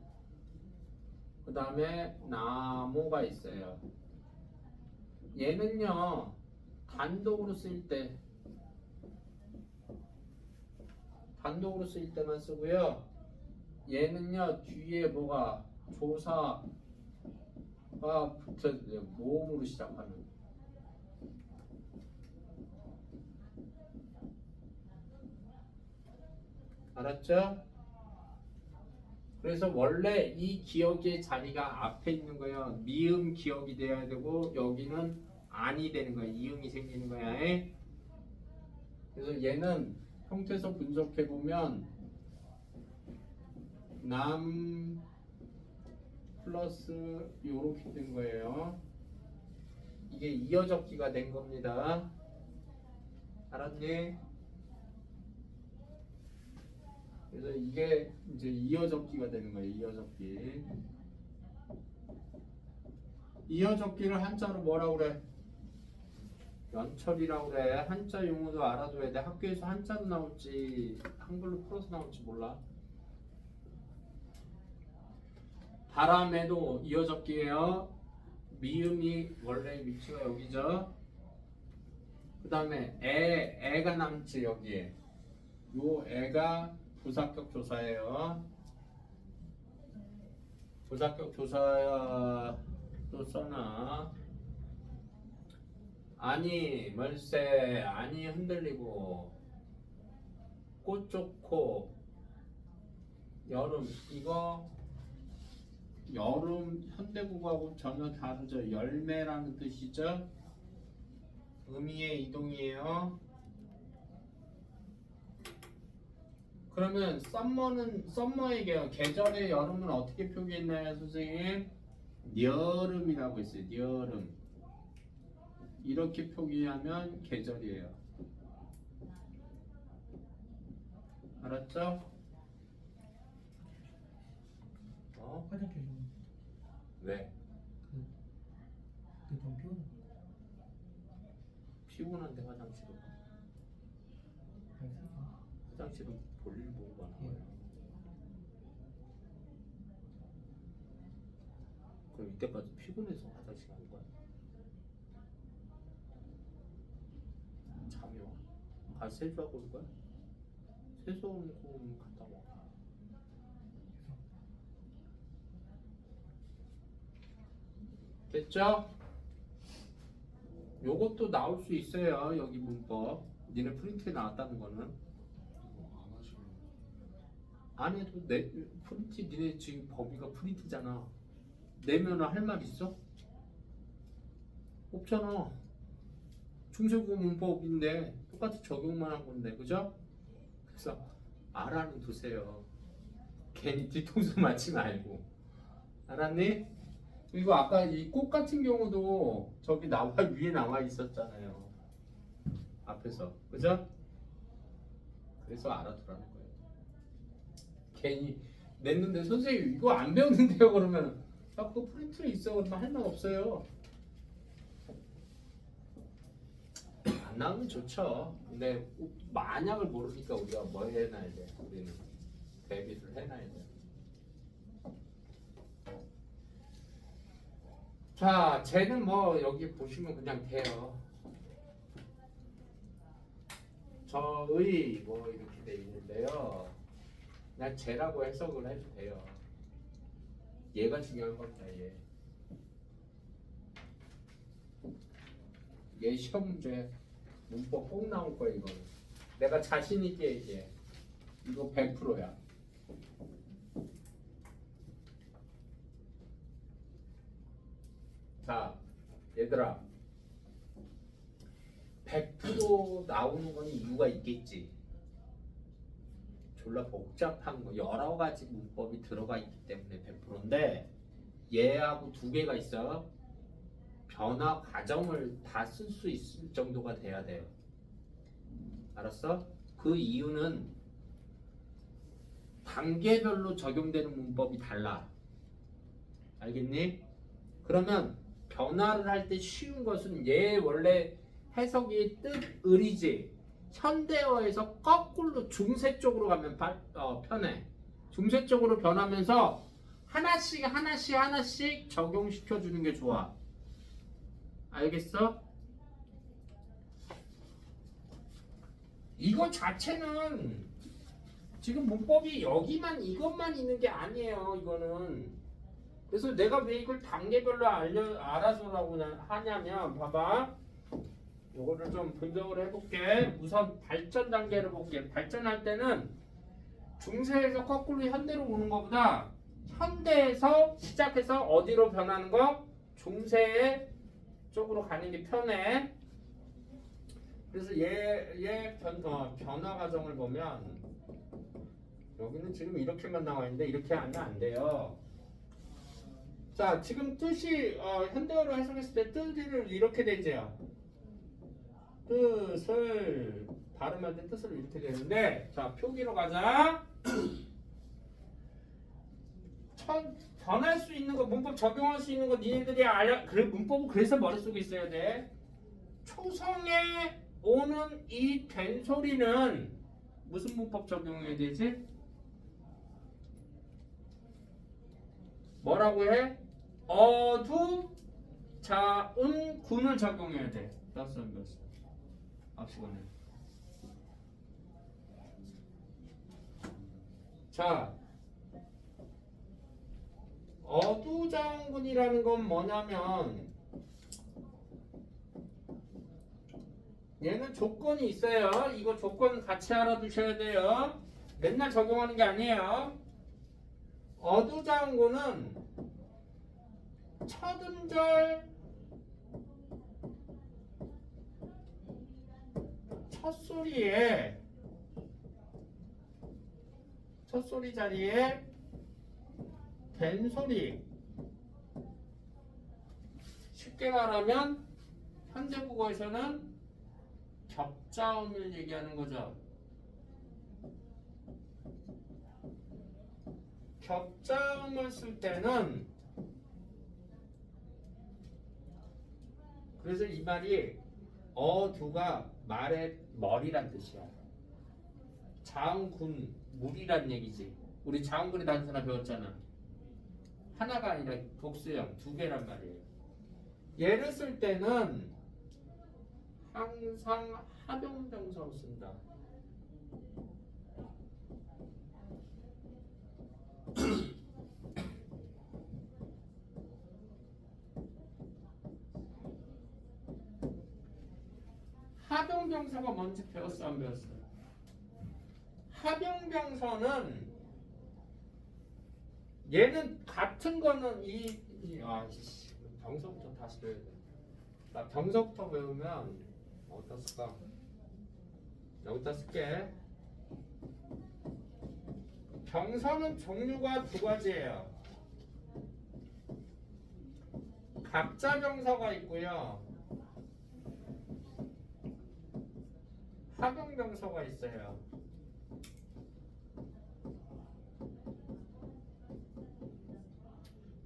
그 다음에 나무가 있어요. 얘는요 단독으로 쓸 때만 쓰고요. 얘는요 뒤에 뭐가 조사가 붙어요. 모음으로 시작하는. 알았죠? 그래서 원래 이 기억의 자리가 앞에 있는 거예요. 미음 기억이 돼야 되고 여기는 안이 되는 거예요. 이음이 생기는 거야. 그래서 얘는 형태에서 분석해 보면 남 플러스 요렇게 된 거예요. 이게 이어적기가 된 겁니다. 알았니? 그래서 이게 이제 이어적기가 되는 거예요. 이어적기. 이어적기를 한자로 뭐라고 그래? 연철이라고 그래. 한자 용어도 알아둬야 돼. 학교에서 한자로 나올지 한글로 풀어서 나올지 몰라. 바람에도 이어적기예요. 미음이 원래 위치가 여기죠. 그 다음에 애가 남지 여기에. 요 애가 부사격 조사예요. 부사격 조사도 써나. 아니 멀세, 아니 흔들리고, 꽃 좋고, 여름. 이거 여름 현대국어하고 전혀 다르죠. 열매라는 뜻이죠. 의미의 이동이에요. 그러면 썸머에게요. 계절의 여름은 어떻게 표기했나요, 선생님? 여름이라고 했어요. 여름. 이렇게 표기하면 계절이에요. 알았죠?
화장실 좀.
왜?
너무 피곤해.
피곤한데 화장실은? 화장실은 볼일 보고 가는 거예요. 그럼 이때까지 피곤해서 화장실 간 거야? 잠이 와? 가서 세수하고 올 거야? 세수하고 갔다 와. 됐죠? 요것도 나올 수 있어요. 여기 문법. 니네 프린트에 나왔다는 거는. 안 해도 내 프린트, 니네 지금 범위가 프린트잖아. 내면은 할 말 있어? 없잖아. 중세국어 문법인데 똑같이 적용만 한 건데, 그죠? 그래서 알아는 두세요. 괜히 뒤통수 맞지 말고. 알았니? 그리고 아까 이 꽃 같은 경우도 저기 위에 나와 있었잖아요. 앞에서. 그죠? 그래서 알아두라는 거예요. 괜히 냈는데 선생님 이거 안 배웠는데요 그러면 그거 프린트에 있어 그러면 할 말 없어요. 안 나오면 좋죠. 근데 만약을 모르니까 우리가 뭐 해놔야 돼. 우리는 대비를 해놔야 돼. 자, 쟤는 뭐 여기 보시면 그냥 돼요. 저의 뭐 이렇게 돼 있는데요. 그냥 쟤라고 해석을 해도 돼요. 얘가 중요한 겁니다. 얘 시험 문제 문법 꼭 나올 거야 이거. 내가 자신 있게 얘기해. 이거 100%야. 자, 얘들아, 100% 나오는 건 이유가 있겠지. 졸라 복잡한 거 여러 가지 문법이 들어가 있기 때문에 100%인데 얘하고 두 개가 있어. 변화 과정을 다 쓸 수 있을 정도가 돼야 돼요. 알았어? 그 이유는 단계별로 적용되는 문법이 달라. 알겠니? 그러면 변화를 할 때 쉬운 것은 얘 원래 해석이 뜻을이지. 현대어에서 거꾸로 중세 쪽으로 가면 편해. 중세 쪽으로 변하면서 하나씩 적용시켜 주는 게 좋아. 알겠어? 이거 자체는 지금 문법이 여기만 이것만 있는 게 아니에요. 이거는. 그래서 내가 왜 이걸 단계별로 알아서라고 하냐면 봐봐. 요거를 좀 분석을 해볼게. 우선 발전 단계를 볼게. 발전할 때는 중세에서 거꾸로 현대로 오는 것보다 현대에서 시작해서 어디로 변하는 거? 중세 쪽으로 가는 게 편해. 그래서 얘 변화 과정을 보면 여기는 지금 이렇게만 나와 있는데 이렇게 하면 안 돼요. 자, 지금 뜻이 현대어로 해석했을 때 뜻을 이렇게 되죠. 뜻을 발음할 때 뜻을 이렇게 되는데, 자, 표기로 가자. 변할 수 있는 거, 문법 적용할 수 있는 거 니네들이 알아. 그래, 문법은 그래서 머릿속에 있어야 돼. 초성에 오는 이 된소리는 무슨 문법 적용해야 되지? 뭐라고 해? 어두 자은 군을 적용해야 돼. 앞 시간에. 자, 어두장군이라는 건 뭐냐면 얘는 조건이 있어요. 이거 조건 같이 알아두셔야 돼요. 맨날 적용하는 게 아니에요. 어두장군은 첫 음절 첫 소리 자리에 된소리, 쉽게 말하면 현대국어에서는 격자음을 얘기하는 거죠. 격자음을 쓸 때는 그래서 이 말이 어두가 말의 머리란 뜻이야. 자음군 물이란 얘기지. 우리 자음군의 단서나 배웠잖아. 하나가 아니라 복수형 두 개란 말이에요. 얘를 쓸 때는 항상 합용정사로 쓴다. 합용병사가 뭔지 배웠어 안 배웠어? 합용병사는 얘는 같은 거는 병서부터 다시 배워야 돼. 나 병서부터 배우면 어디다 쓸까? 여기다 쓸게. 병서는 종류가 두 가지예요. 각자 병서가 있고요. 합용병서가 있어요.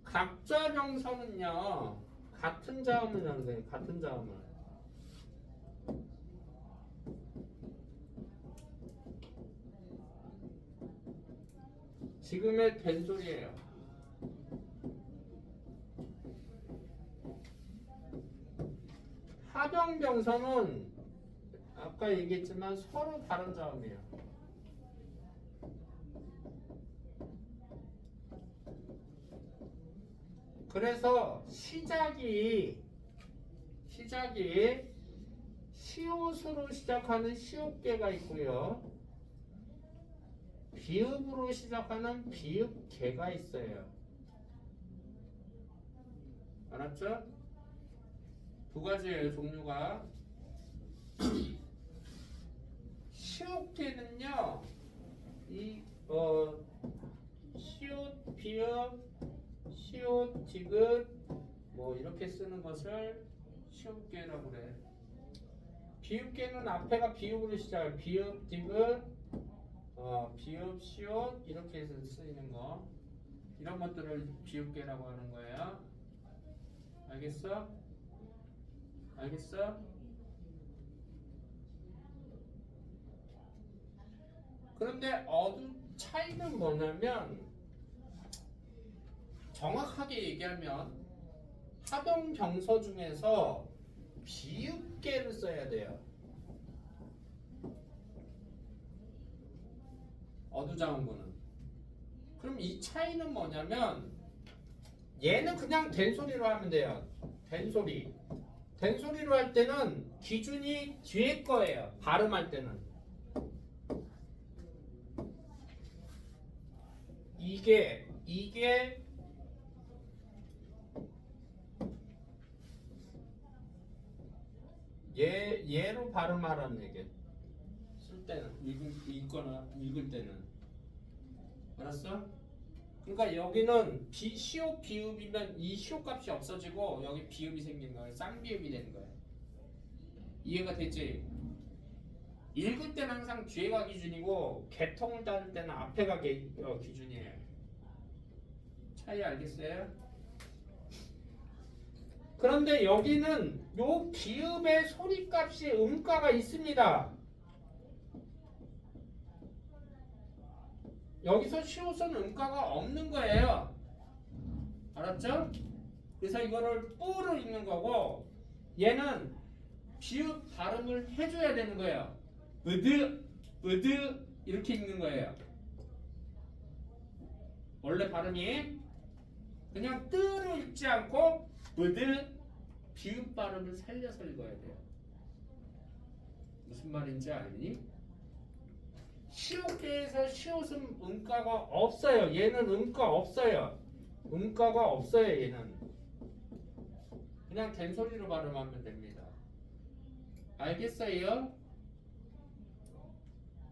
각자 병서는요, 같은 자음을 하는 거예요. 같은 자음을. 지금의 된소리예요. 합용병서는 아까 얘기했지만 서로 다른 자음이에요. 그래서 시작이 시옷으로 시작하는 시옷개가 있고요. 비읍으로 시작하는 비읍개가 있어요. 알았죠? 두 가지예요, 종류가. 시옷개는요, 시옷, 비읍, 시옷, 디귿 뭐 이렇게 쓰는 것을 시옷개라고 그래. 비읍개는 앞에가 비읍으로 시작해. 비읍, 디귿, 비읍, 시옷 이렇게 해서 쓰이는 거. 이런 것들을 비읍개라고 하는 거예요. 알겠어? 알겠어? 그런데 어두 차이는 뭐냐면 정확하게 얘기하면 합용병서 중에서 비읍계를 써야 돼요. 어두자음구는. 그럼 이 차이는 뭐냐면 얘는 그냥 된소리로 하면 돼요. 된소리. 된소리로 할 때는 기준이 뒤에 거예요. 발음할 때는. 이게 얘로 발음하라는 얘기. 쓸 때는 읽을 때는. 알았어? 그러니까 여기는 시옷 비읍이면 이 시옷 값이 없어지고 여기 비읍이 생기는 거예요. 쌍비읍이 되는 거예요. 이해가 됐지? 읽을 때는 항상 뒤에가 기준이고 개통을 따를 때는 앞에가 기준이에요. 차이 알겠어요? 그런데 여기는 요 비읍의 소리값이 음가가 있습니다. 여기서 시옷은 음가가 없는 거예요. 알았죠? 그래서 이거를 뿌를 읽는 거고 얘는 비읍 발음을 해줘야 되는 거예요. 으드 이렇게 읽는 거예요. 원래 발음이 그냥 뜨로 읽지 않고 으드 비읍 발음을 살려서 읽어야 돼요. 무슨 말인지 알니? 시옷계에서 시옷은 음가가 없어요. 얘는 음가 없어요. 음가가 없어요. 얘는 그냥 된소리로 발음하면 됩니다. 알겠어요?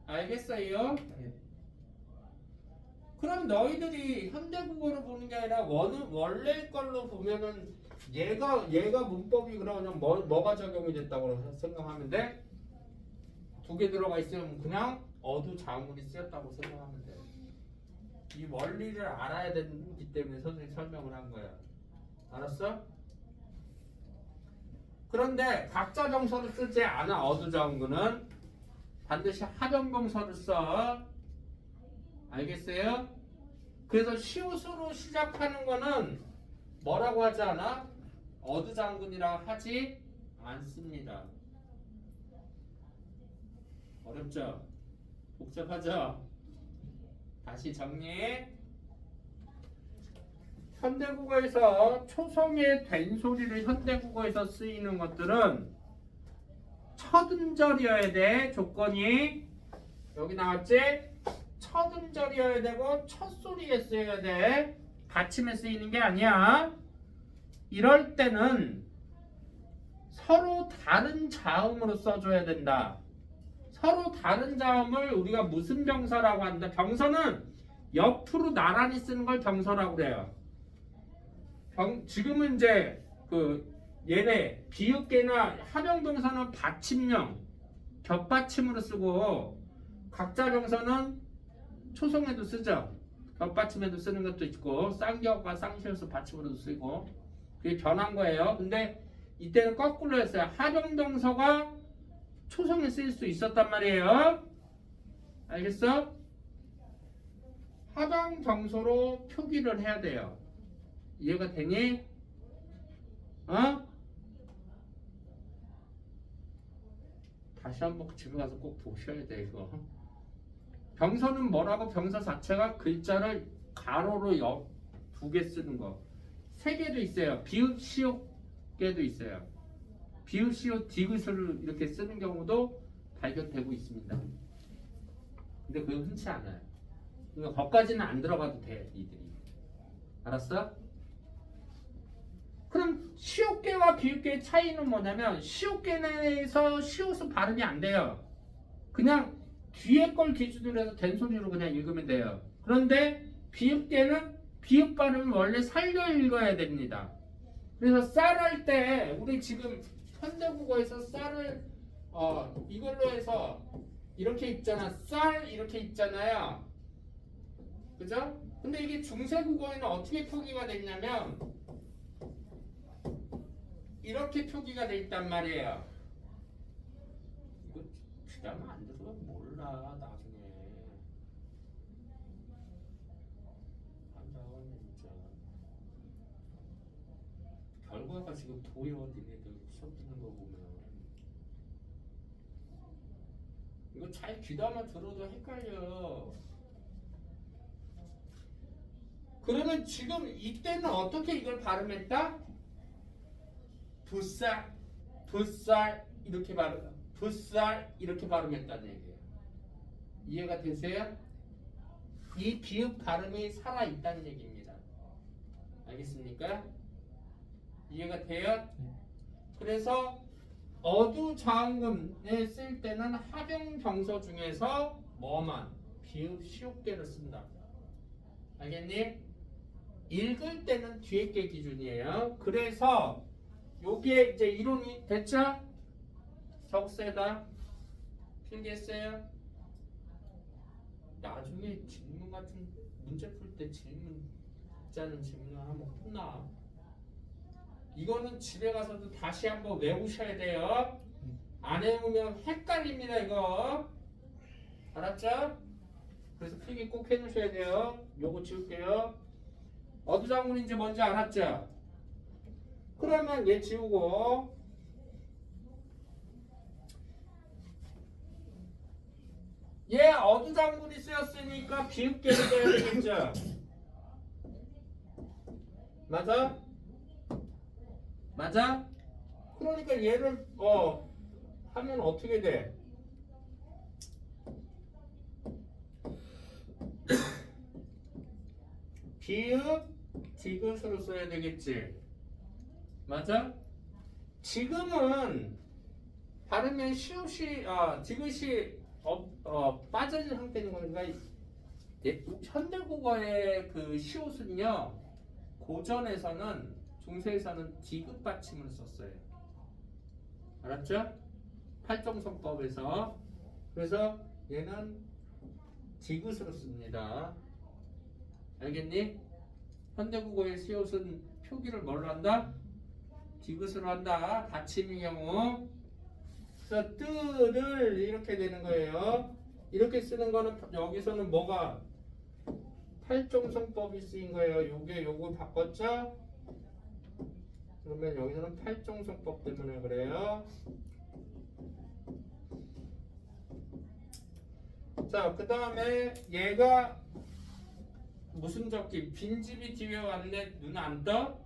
알겠어요?
예.
그럼 너희들이 현대국어로 보는 게 아니라 원래 걸로 보면은 얘가 문법이 그러면 뭐가 적용이 됐다고 생각하면 돼? 두 개 들어가 있으면 그냥 어두자음문이 쓰였다고 생각하면 돼. 이 원리를 알아야 되기 때문에 선생님이 설명을 한 거야. 알았어? 그런데 각자 병서를 쓰지 않아. 어두자음구는 반드시 합용병서를 써. 알겠어요? 그래서 시옷으로 시작하는 거는 뭐라고 하지 않아? 어두장군이라고 하지 않습니다. 어렵죠? 복잡하죠? 다시 정리. 현대국어에서 초성의 된소리를 현대국어에서 쓰이는 것들은 첫 음절이어야 돼. 조건이 여기 나왔지? 첫 음절이어야 되고 첫 소리에 쓰여야 돼. 받침에 쓰이는 게 아니야. 이럴 때는 서로 다른 자음으로 써줘야 된다. 서로 다른 자음을 우리가 무슨 병서라고 한다. 병서는 옆으로 나란히 쓰는 걸 병서라고 그래요. 지금은 이제 얘네 비읍계나 합용병서는 받침형 겹받침으로 쓰고 각자 병서는 초성에도 쓰죠. 겹받침에도 쓰는 것도 있고 쌍겹과 쌍시옷을 받침으로도 쓰고 그게 변한 거예요. 근데 이때는 거꾸로 했어요. 합용병서가 초성에 쓰일 수 있었단 말이에요. 알겠어? 합용병서로 표기를 해야 돼요. 이해가 되니? 다시 한번 집에 가서 꼭 보셔야 돼 이거. 병서는 뭐라고? 병서 자체가 글자를 가로로 두 개 쓰는 거. 세 개도 있어요. 비읍 시옷계도 있어요. 비읍 시옷 디귿을 이렇게 쓰는 경우도 발견되고 있습니다. 근데 그건 흔치 않아요. 그러니까 거기까지는 안 들어가도 돼 이들이. 알았어? 그럼 시옷계와 비읍계의 차이는 뭐냐면 시옷계에서 시옷은 발음이 안 돼요. 그냥 뒤에 걸 기준으로 해서 된소리로 그냥 읽으면 돼요. 그런데 비읍계는 비읍 발음을 원래 살려 읽어야 됩니다. 그래서 쌀 할 때 우리 지금 현대국어에서 쌀을 이걸로 해서 이렇게 읽잖아. 쌀 이렇게 읽잖아요. 그죠? 근데 이게 중세국어에는 어떻게 표기가 됐냐면 이렇게 표기가 돼 있단 말이에요. 이거 주다면 안 돼서 몰라 나중에. 안 나오네 진짜. 결과가 지금 보여 니네들 수업 듣는 거 보면. 이거 잘 귀담아 들어도 헷갈려. 그러면 지금 이때는 어떻게 이걸 발음했다? 붓살 이렇게 붓살 이렇게 발음했다는 얘기예요. 이해가 되세요? 이 비읍 발음이 살아 있다는 얘기입니다. 알겠습니까? 이해가 돼요? 그래서 어두좌음금에 쓸 때는 합용병서 중에서 뭐만 비읍 시옷계를 쓴다. 알겠니? 읽을 때는 뒤에 게 기준이에요. 그래서 요게 이제 이론이 됐죠? 적세다 필기했어요? 나중에 질문 같은 문제 풀 때 짜는 질문을 하면 혼나. 이거는 집에 가서도 다시 한번 외우셔야 돼요. 안 외우면 헷갈립니다 이거. 알았죠? 그래서 필기 꼭 해놓으셔야 돼요. 요거 지울게요. 어두장군인지 뭔지 알았죠? 그러면 얘 지우고 얘 어두장군이 쓰였으니까 비읍계를 써야 되겠죠? 맞아? 맞아? 그러니까 얘를 하면 어떻게 돼? 비읍 디귿으로 써야 되겠지. 맞아? 지금은 발음에 시옷이 디귿이 빠져진 상태인 거니까 현대국어의 그 시옷은요 고전에서는 중세에서는 디귿 받침을 썼어요. 알았죠? 팔정성법에서. 그래서 얘는 디귿으로 씁니다. 알겠니? 현대국어의 시옷은 표기를 뭘로 한다? 디귿으로 한다. 받침의 경우. 그래서 뜨를 이렇게 되는 거예요. 이렇게 쓰는 거는 여기서는 뭐가 팔종성법이 쓰인 거예요. 요걸 바꿨죠? 그러면 여기서는 팔종성법 때문에 그래요. 자, 그 다음에 얘가 무슨 적기? 빈집이 뒤에 왔네. 눈 안 떠?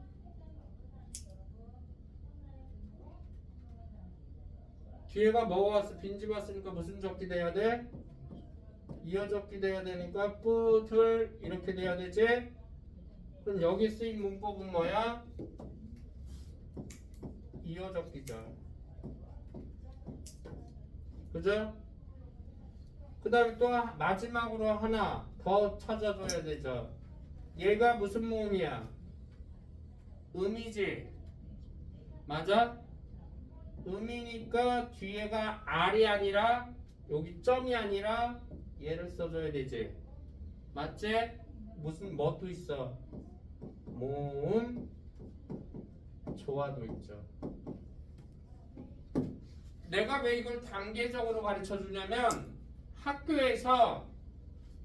뒤에가 뭐 왔어? 빈집 왔으니까 무슨 적기 돼야 돼? 이어적기 돼야 되니까 뿌들 이렇게 돼야 되지? 그럼 여기 쓰인 문법은 뭐야? 이어적기죠. 그죠? 그 다음에 또 마지막으로 하나 더 찾아줘야 되죠. 얘가 무슨 모음이야? 음이지? 맞아? 음이니까 뒤에가 R이 아니라 여기 점이 아니라 얘를 써줘야 되지. 맞지? 무슨 뭐도 있어? 모음 조화도 있죠. 내가 왜 이걸 단계적으로 가르쳐 주냐면 학교에서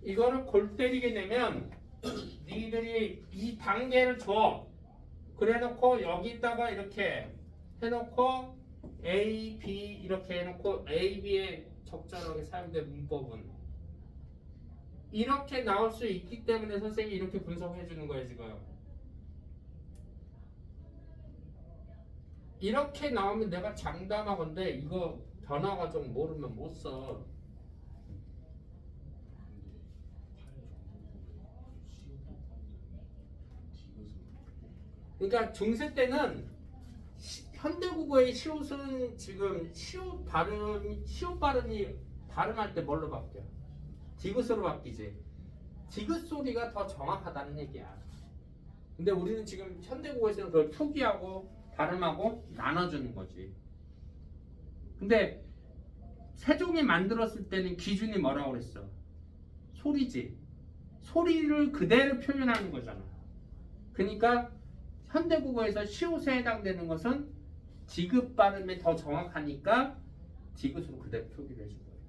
이거를 골 때리게 되면 니들이 이 단계를 줘. 그래 놓고 여기다가 이렇게 해놓고 A, B 이렇게 해놓고 A, B에 적절하게 사용된 문법은 이렇게 나올 수 있기 때문에 선생님이 이렇게 분석해 주는 거예요. 지금 이렇게 나오면 내가 장담하건데 이거 변화 과정 모르면 못 써. 그러니까 중세 때는 현대국어의 시옷은 지금 시옷 발음이 발음할 때 뭘로 바뀌어? 디귿으로 바뀌지. 디귿 소리가 더 정확하다는 얘기야. 근데 우리는 지금 현대국어에서는 그걸 표기하고 발음하고 나눠주는 거지. 근데 세종이 만들었을 때는 기준이 뭐라고 그랬어? 소리지. 소리를 그대로 표현하는 거잖아. 그러니까 현대국어에서 시옷에 해당되는 것은 디귿 발음이 더 정확하니까 디귿으로 그대로 표기를 해준 거예요.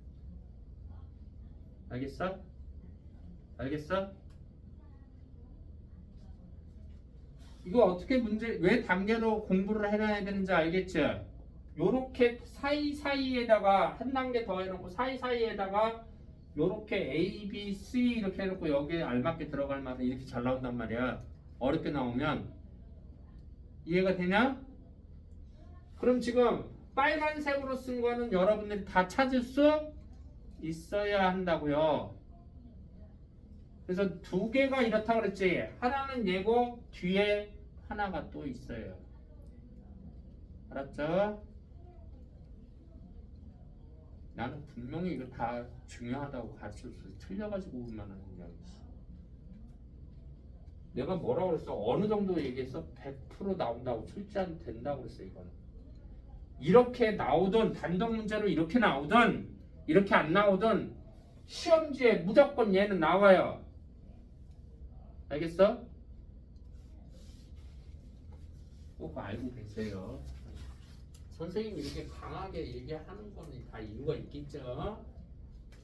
알겠어? 알겠어? 이거 어떻게 왜 단계로 공부를 해놔야 되는지 알겠죠? 요렇게 사이사이에다가 한 단계 더 해놓고 사이사이에다가 요렇게 A, B, C 이렇게 해놓고 여기에 알맞게 들어갈 만한 이렇게 잘 나온단 말이야. 어렵게 나오면 이해가 되냐? 그럼 지금 빨간색으로 쓴 거는 여러분들이 다 찾을 수 있어야 한다고요. 그래서 두 개가 이렇다 그랬지. 하나는 얘고 뒤에 하나가 또 있어요. 알았죠? 나는 분명히 이거 다 중요하다고 가르쳐줬어. 틀려가지고만 하는 게 아니지. 내가 뭐라고 그랬어? 어느 정도 얘기했어? 100% 나온다고 출제안 된다고 그랬어. 이거는 이렇게 나오든 단독 문제로 이렇게 나오든 이렇게 안 나오든 시험지에 무조건 얘는 나와요. 알겠어? 꼭 알고 계세요. 선생님이 이렇게 강하게 얘기하는 거는 다 이유가 있겠죠.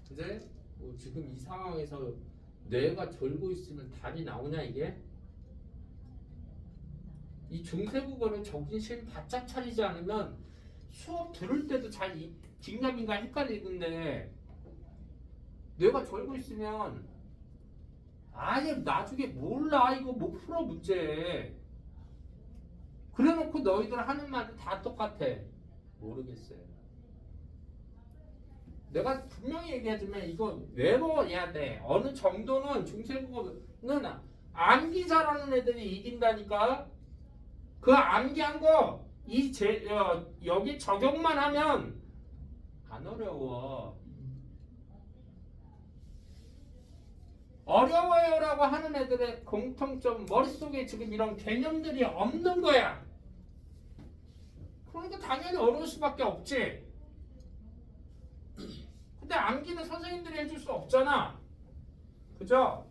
근데 뭐 지금 이 상황에서 뇌가 졸고 있으면 답이 나오냐 이게? 이 중세국어는 정신 바짝 차리지 않으면 수업 들을 때도 잘 긴가민가 헷갈리는데 뇌가 졸고 있으면 아예 나중에 몰라. 이거 못 풀어 문제. 그래놓고 너희들 하는 말은 다 똑같아. 모르겠어요. 내가 분명히 얘기하지만 이거 외워야 돼. 어느 정도는 중세국어는 암기 잘하는 애들이 이긴다니까. 그 암기한 거 여기 적용만 하면 안 어려워. 어려워요라고 하는 애들의 공통점 머릿속에 지금 이런 개념들이 없는 거야. 그러니까 당연히 어려울 수밖에 없지. 근데 암기는 선생님들이 해줄 수 없잖아. 그죠?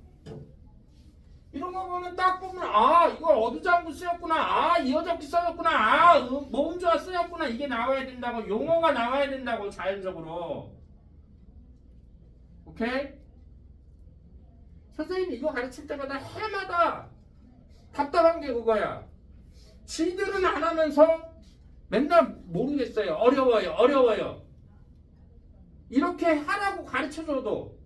이런 거 보면 딱 보면 아 이거 어두장구 쓰였구나. 아 이어적기 써였구나. 아 모음조화 쓰였구나. 이게 나와야 된다고. 용어가 나와야 된다고 자연적으로. 오케이? 선생님이 이거 가르칠 때마다 해마다 답답한 게 그거야. 지들은 안 하면서 맨날 모르겠어요. 어려워요. 어려워요. 이렇게 하라고 가르쳐줘도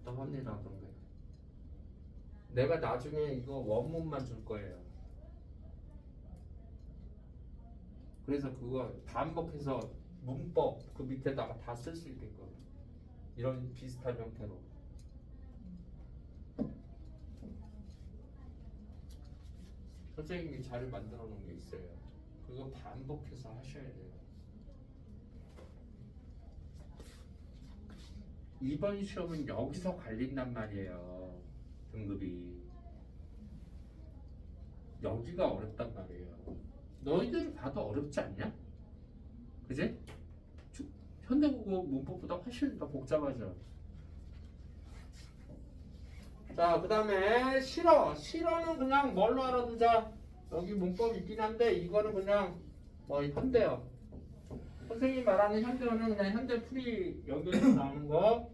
답답합니다. 그런 게. 내가 나중에 이거 원문만 줄 거예요. 그래서 그거 반복해서 문법 그 밑에다가 다 쓸 수 있게끔 이런 비슷한 형태로. 선생님이 자료 만들어 놓은 게 있어요. 그거 반복해서 하셔야 돼요. 이번 시험은 여기서 갈린단 말이에요. 등급이 여기가 어렵단 말이에요. 너희들이 봐도 어렵지 않냐? 그지? 현대국어 문법보다 훨씬 더 복잡하죠. 자, 그 다음에 실어는 그냥 뭘로 알아두자. 여기 문법 있긴 한데 이거는 그냥 뭐 현대어. 선생님이 말하는 현대어는 그냥 현대 풀이 여기에서 나오는 거.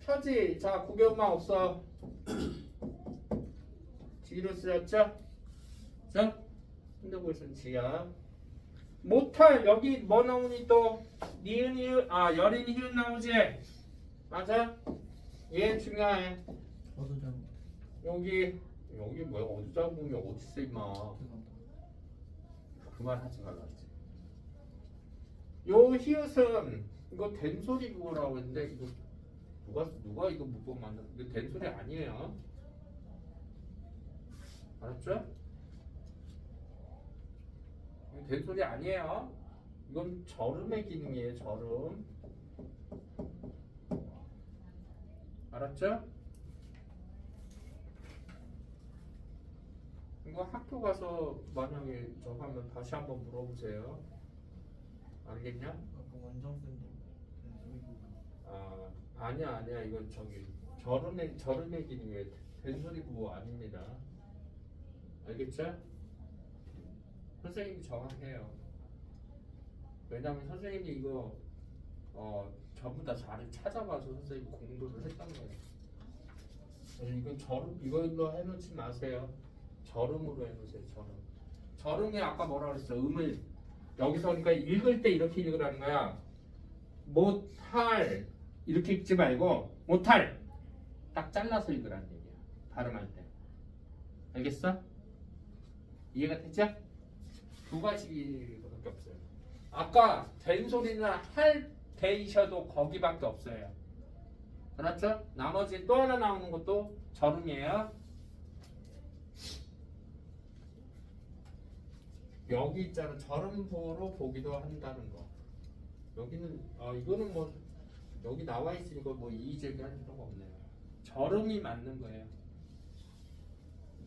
표지. 자, 구경만 없어. 지로 쓰였죠? 자, 현대국어에서는 지야. 못할 여기 뭐 나오니 또 니은 이은 여린 히읗 나오지? 맞아? 얘 중요해.
어두장.
여기 뭐야? 어두장궁이 어딨어 임마. 그만 하지 말라지. 요 히읗은 이거 된소리 그거라고 했는데 이거 누가 이거 문법 만든? 이거 된소리 아니에요. 알았죠? 이거 된소리 아니에요. 이건 절음의 기능이에요. 절음. 알았죠? 이거 학교 가서 만약에 저 하면 다시 한번 물어보세요. 알겠냐?
아까 원정쌤도
아니야 이건 저기 절음의 기능이에요. 된소리고 아닙니다. 알겠죠? 선생님이 정확해요. 왜냐면 선생님이 이거 전부 다 자료 찾아봐서 선생님이 공부를 했던 거예요. 그래서 이건 이걸로 해놓지 마세요. 절음으로 해놓으세요. 절음이 아까 뭐라 그랬어? 음을 여기서 그러니까 읽을 때 이렇게 읽으라는 거야. 못할 이렇게 읽지 말고 못할 딱 잘라서 읽으라는 얘기야. 발음할 때. 알겠어? 이해가 됐죠? 두 가지밖에 없어요. 아까 된 소리는 할 대이셔도 거기밖에 없어요. 알았죠? 나머지 또 하나 나오는 것도 절음이에요. 여기 있잖아. 절음보로 보기도 한다는 거. 여기는 이거는 뭐 여기 나와 있으니까 뭐 이의제기할 필요가 없네요. 절음이 맞는 거예요.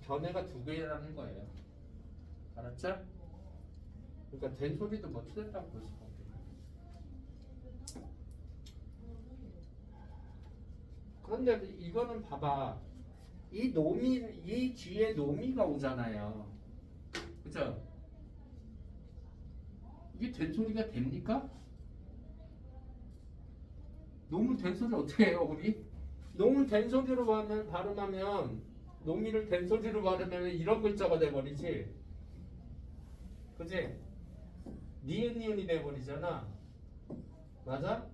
견해가 두 개라는 거예요. 알았죠? 그러니까 된 소리도 뭐 틀렸다고 볼 수가 없어요. 그런데 이거는 봐봐. 이 뒤에 노미가 오잖아요. 그죠? 이게 된 소리가 됩니까? 노물 된 소리 어떻게 해요, 우리? 노물 된 소리로 발음하면 노미를 된 소리로 발음하면 이런 글자가 돼버리지. 그지? 니은이 돼버리잖아. 맞아?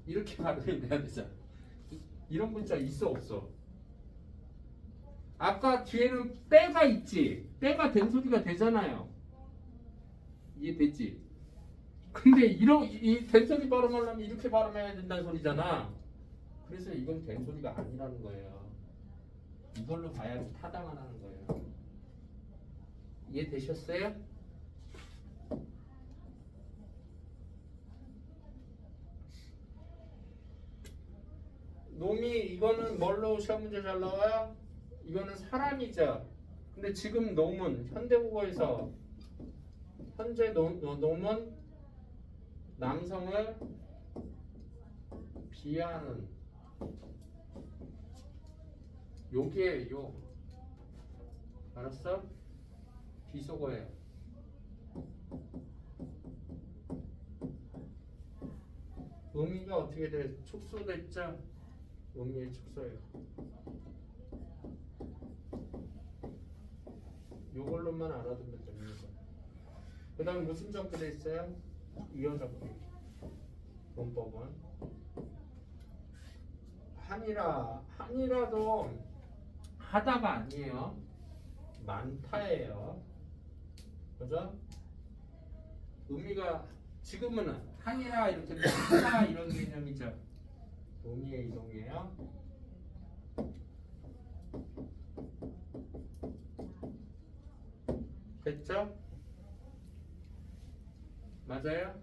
이렇게 발음이 돼야 되잖아. 이런 글자 있어 없어? 아까 뒤에는 때가 있지. 때가 된 소리가 되잖아요. 이해됐지? 근데 이 된 소리 발음하려면 이렇게 발음해야 된다는 소리잖아. 그래서 이건 된 소리가 아니라는 거예요. 이걸로 봐야지 타당하다는 거예요. 이해되셨어요? 놈이 이거는 뭘로 시험 문제 잘 나와요? 이거는 사람이죠. 근데 지금 놈은 현대국어에서 현재 놈은 남성을 비하하는 욕이에요. 욕. 알았어? 비속어예요. 의미가 어떻게 돼? 축소됐죠? 의미의 축소예요. 요걸로만 알아두면 됩니다. 그 다음 무슨 접근에 있어요? 이어 접근. 문법은 한이라도 하다가 아니에요. 많다예요. 그죠? 의미가 지금은 한이라 이렇게 많다 이런 개념이죠. 의미의 이동이에요. 됐죠? 맞아요?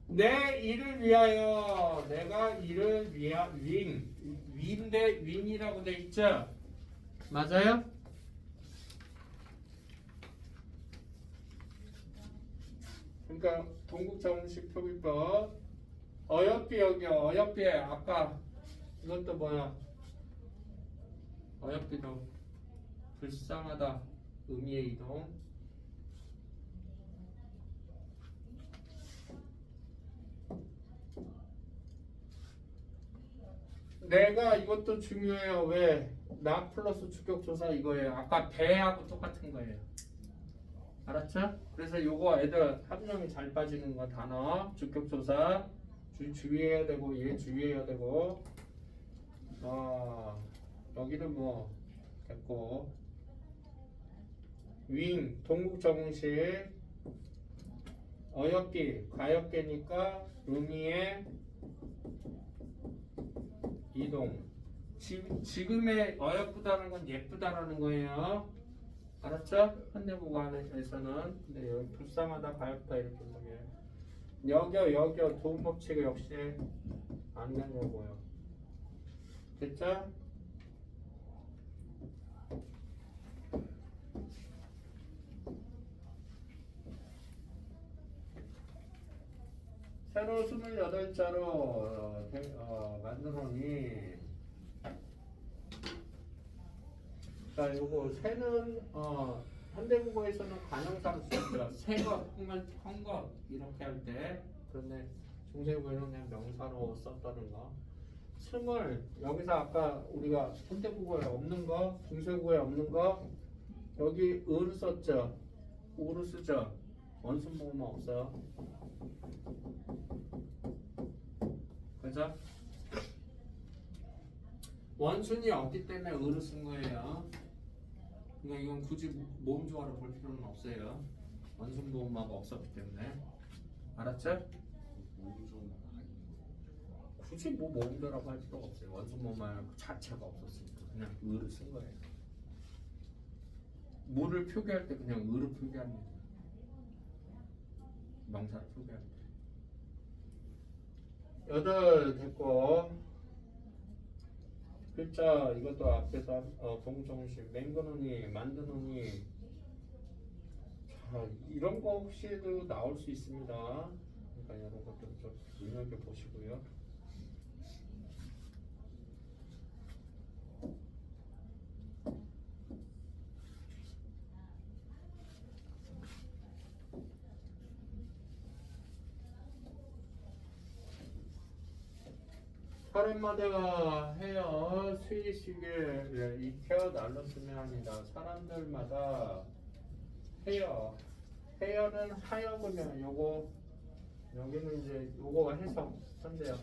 내 일을 위하여 내가 일을 위인데 윈이라고 돼 있죠? 맞아요? 그러니까 동국정식 표기법 어여삐 여기 어여삐에 아까 이것도 뭐야? 어여삐도 불쌍하다 의미의 이동. 내가 이것도 중요해요. 왜? 나 플러스 주격조사 이거예요. 아까 배하고 똑같은 거예요. 알았죠? 그래서 요거 애들 함정이 잘 빠지는 거 단어 주격조사 주의해야 되고 얘 주의해야 되고 여기는 뭐 됐고 윙 동국정식 어엽기 가엽계니까 의미의 이동. 지금의 어여쁘다는 건 예쁘다라는 거예요. 알았죠? 현대국어에서는 근데 여기 불쌍하다 가엽다 이렇게 해석해요. 여겨 도움 법칙 역시 안 되냐고요. 됐죠? 새로 28자로 만들어니. 자, 요거 새는 현대국어에서는 관형사로 쓰죠. 새것, 헝것 이렇게 할 때. 그런데 중세국어에는 그냥 명사로 썼다는 거. 승을 여기서 아까 우리가 현대국어에 없는 거, 중세국어에 없는 거 여기 을을 썼죠. 우를 쓰죠. 원순모음 없어. 그죠? 원순이 없기 때문에 을을 쓴 거예요. 그러니까 이건 굳이 모음 조화를 볼 필요는 없어요. 원순 모음하고 없었기 때문에. 알았죠? 굳이 뭐 모음 조화라고 할 필요가 없어요. 원순 모음만 자체가 없었으니까 그냥 을을 쓴 거예요. 뭐를 표기할 때 그냥 을을 표기합니다. 명사를 표기할 때. 8 됐고 글자 이것도 앞에서 동정식 맹그노니 만드노니 자 이런 거 혹시도 나올 수 있습니다. 그러니까 이런 것들 좀 눈여겨 보시고요. 사람마다 해요. 수의식을 익혀 날렸으면 합니다. 사람들마다 해요. 해요는 하여금이요. 요거 여기는 이제 요거가 해석한대요.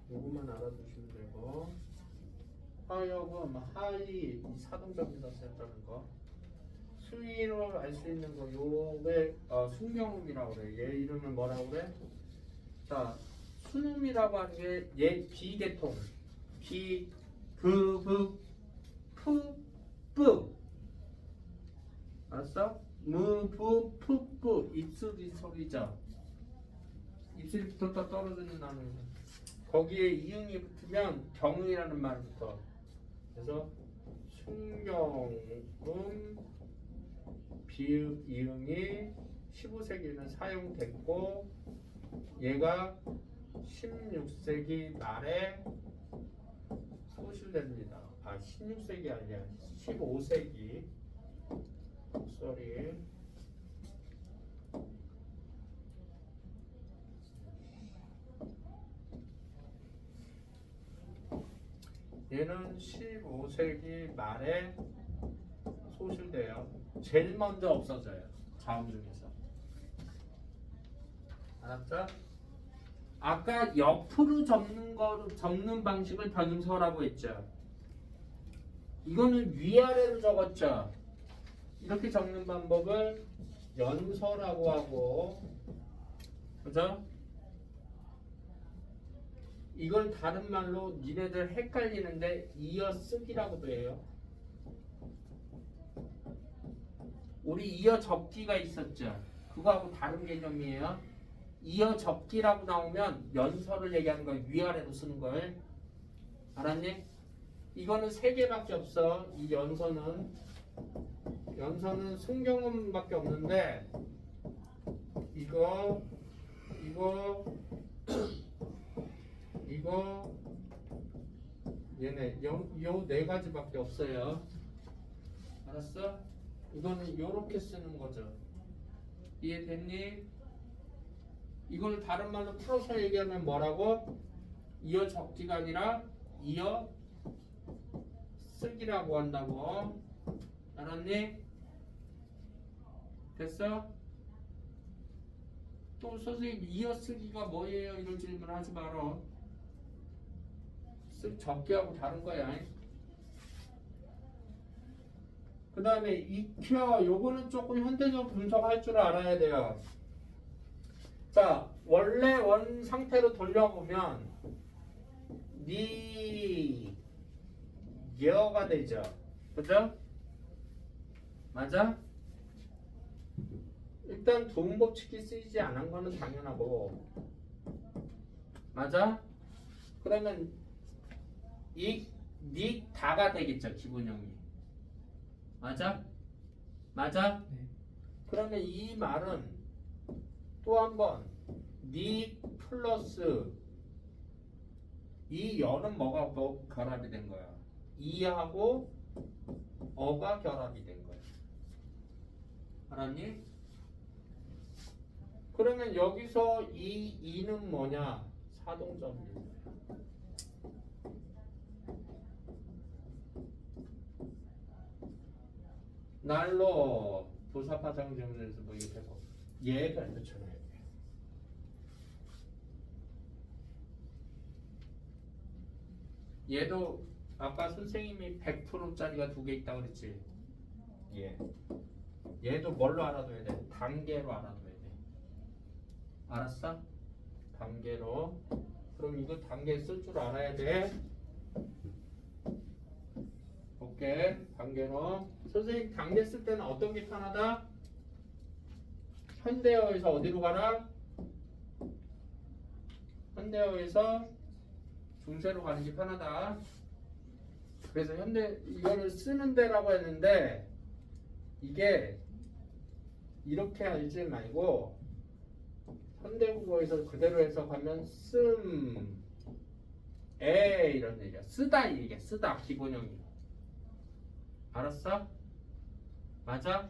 요거만 알아두시면 되고 하여금 하이 이 사동적에다 썼다는 거. 수의로 알 수 있는 거 요게 순경음이라고 그래. 얘 이름을 뭐라고 그래? 자. 순음이라고 하는 게 얘 비계통 비, 브, 브, 푸, 뿌 알았어? 무, 부, 푸, 뿌 입술이 소리죠. 입술이 붙었다 떨어지는 나는 거기에 이응이 붙으면 경이라는 말이 붙어. 그래서 순경음 비읍 이응이 15세기에는 사용됐고 얘가 16세기 말에 소실됩니다. 16세기 아니야. 15세기. 쏘리. 얘는 15세기 말에 소실돼요. 제일 먼저 없어져요. 자음 중에서. 알았죠? 아까 옆으로 접는 방식을 변음서라고 했죠. 이거는 위아래로 적었죠. 이렇게 적는 방법을 연서라고 하고, 그죠? 이걸 다른 말로 니네들 헷갈리는데 이어쓰기라고도 해요. 우리 이어접기가 있었죠. 그거하고 다른 개념이에요. 이어 접기라고 나오면 연서를 얘기하는 걸 위아래로 쓰는 걸 알았니? 이거는 3개밖에 없어. 이 연서는 순경음밖에 없는데 이거 얘네 요 4가지밖에 없어요. 알았어? 이거는 요렇게 쓰는 거죠. 이해됐니? 이걸 다른 말로 풀어서 얘기하면 뭐라고? 이어 적기가 아니라 이어 쓰기라고 한다고. 알았니? 됐어? 또 선생님 이어 쓰기가 뭐예요? 이런 질문 하지 마라. 적기하고 다른 거야. 그 다음에 익혀 요거는 조금 현대적 분석할 줄 알아야 돼요. 자, 원래 원 상태로 돌려보면 여가 되죠. 그죠? 맞아? 일단 도움법칙이 쓰이지 않은 거는 당연하고 맞아? 그러면 다가 되겠죠. 기본형이 맞아? 맞아?
네.
그러면 이 말은 또 한 번 니 플러스 이 여는 뭐가 뭐 결합이 된 거야? 이하고 어가 결합이 된 거야. 알았니? 그러면 여기서 이 이는 뭐냐? 사동점이야. 날로 부사파장 점에서 뭐 이렇게 되고 얘가 이렇잖아요. 얘도 아까 선생님이 100%짜리가 두 개 있다고 그랬지. 얘도 뭘로 알아둬야 돼? 단계로 알아둬야 돼. 알았어? 단계로. 그럼 이거 단계 쓸 줄 알아야 돼. 오케이. 단계로. 선생님 단계 쓸 때는 어떤 게 편하다? 현대어에서 어디로 가라? 현대어에서 중세로 가는 게 편하다. 그래서 현대 이거를 쓰는 데라고 했는데 이게 이렇게 알지 말고 현대국어에서 그대로 해석하면 이런 얘기야. 쓰다 이 얘기야. 쓰다 기본형이. 알았어? 맞아?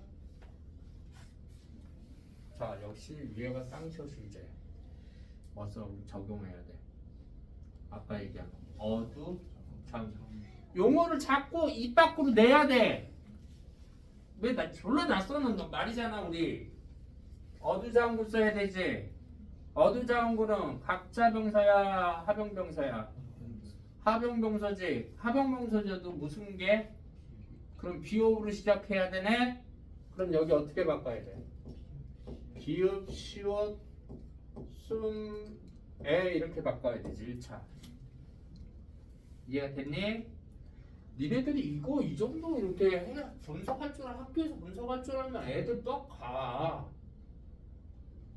자, 역시 위에가 쌍시오 실제. 벌써 적용해야 돼. 아까 얘기한 어두 장 용어를 자꾸 입 밖으로 내야 돼. 왜 나 졸라 낯서는 말이잖아 우리. 어두장구 써야 되지. 어두장구는 각자병사야 하병병사야? 하병병사지. 하병병사자도 무슨 게? 그럼 비읍으로 시작해야 되네. 그럼 여기 어떻게 바꿔야 돼? 기읍, 시옷, 에 이렇게 바꿔야 되지. 1차 이해가 됐니? 니네들이 이거 이 정도 이렇게 해 분석할 줄 학교에서 분석할 줄 알면 애들 또 가.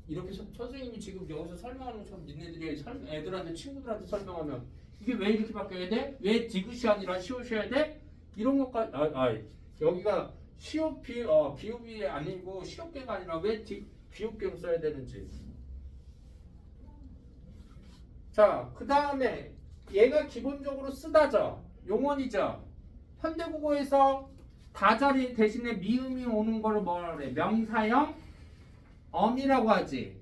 이렇게 선생님이 지금 여기서 설명하는 것처럼 니네들이 애들한테 친구들한테 설명하면 이게 왜 이렇게 바뀌어야 돼? 왜 디귿이 아니라 시옷이어야 돼? 이런 것까지 여기가 시옷 비읍이 아니고 시옷계가 아니라 왜 비읍계로 써야 되는지. 자, 그 다음에 얘가 기본적으로 쓰다죠. 용언이죠. 현대국어에서 다자리 대신에 미음이 오는 걸 뭐라 그래? 명사형 엄이라고 하지.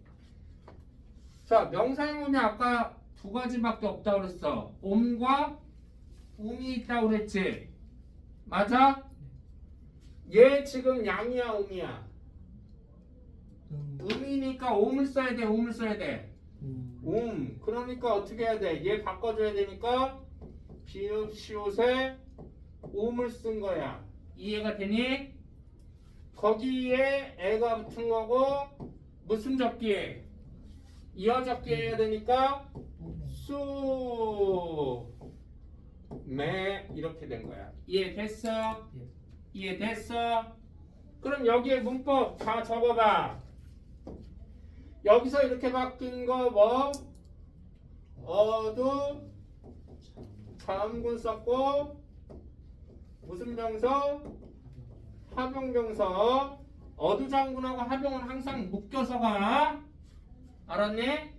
자, 명사형 엄이 아까 두 가지밖에 없다고 그랬어. 옴과 음이 있다고 그랬지. 맞아? 얘 지금 양이야 음이야? 음이니까 옴을 써야 돼. 음을 써야 돼. 그러니까 어떻게 해야 돼? 얘 바꿔줘야 되니까 비읍 시옷에 음을 쓴 거야. 이해가 되니? 거기에 애가 붙은 거고 무슨 접기? 이어 접기 해야 되니까 매 이렇게 된 거야. 이해됐어? 이해됐어? 그럼 여기에 문법 다 적어봐. 여기서 이렇게 바뀐 거 뭐? 어두 자음군 썼고 무슨 병서? 하병병서. 어두장군하고 하병은 항상 묶여서 가. 알았니?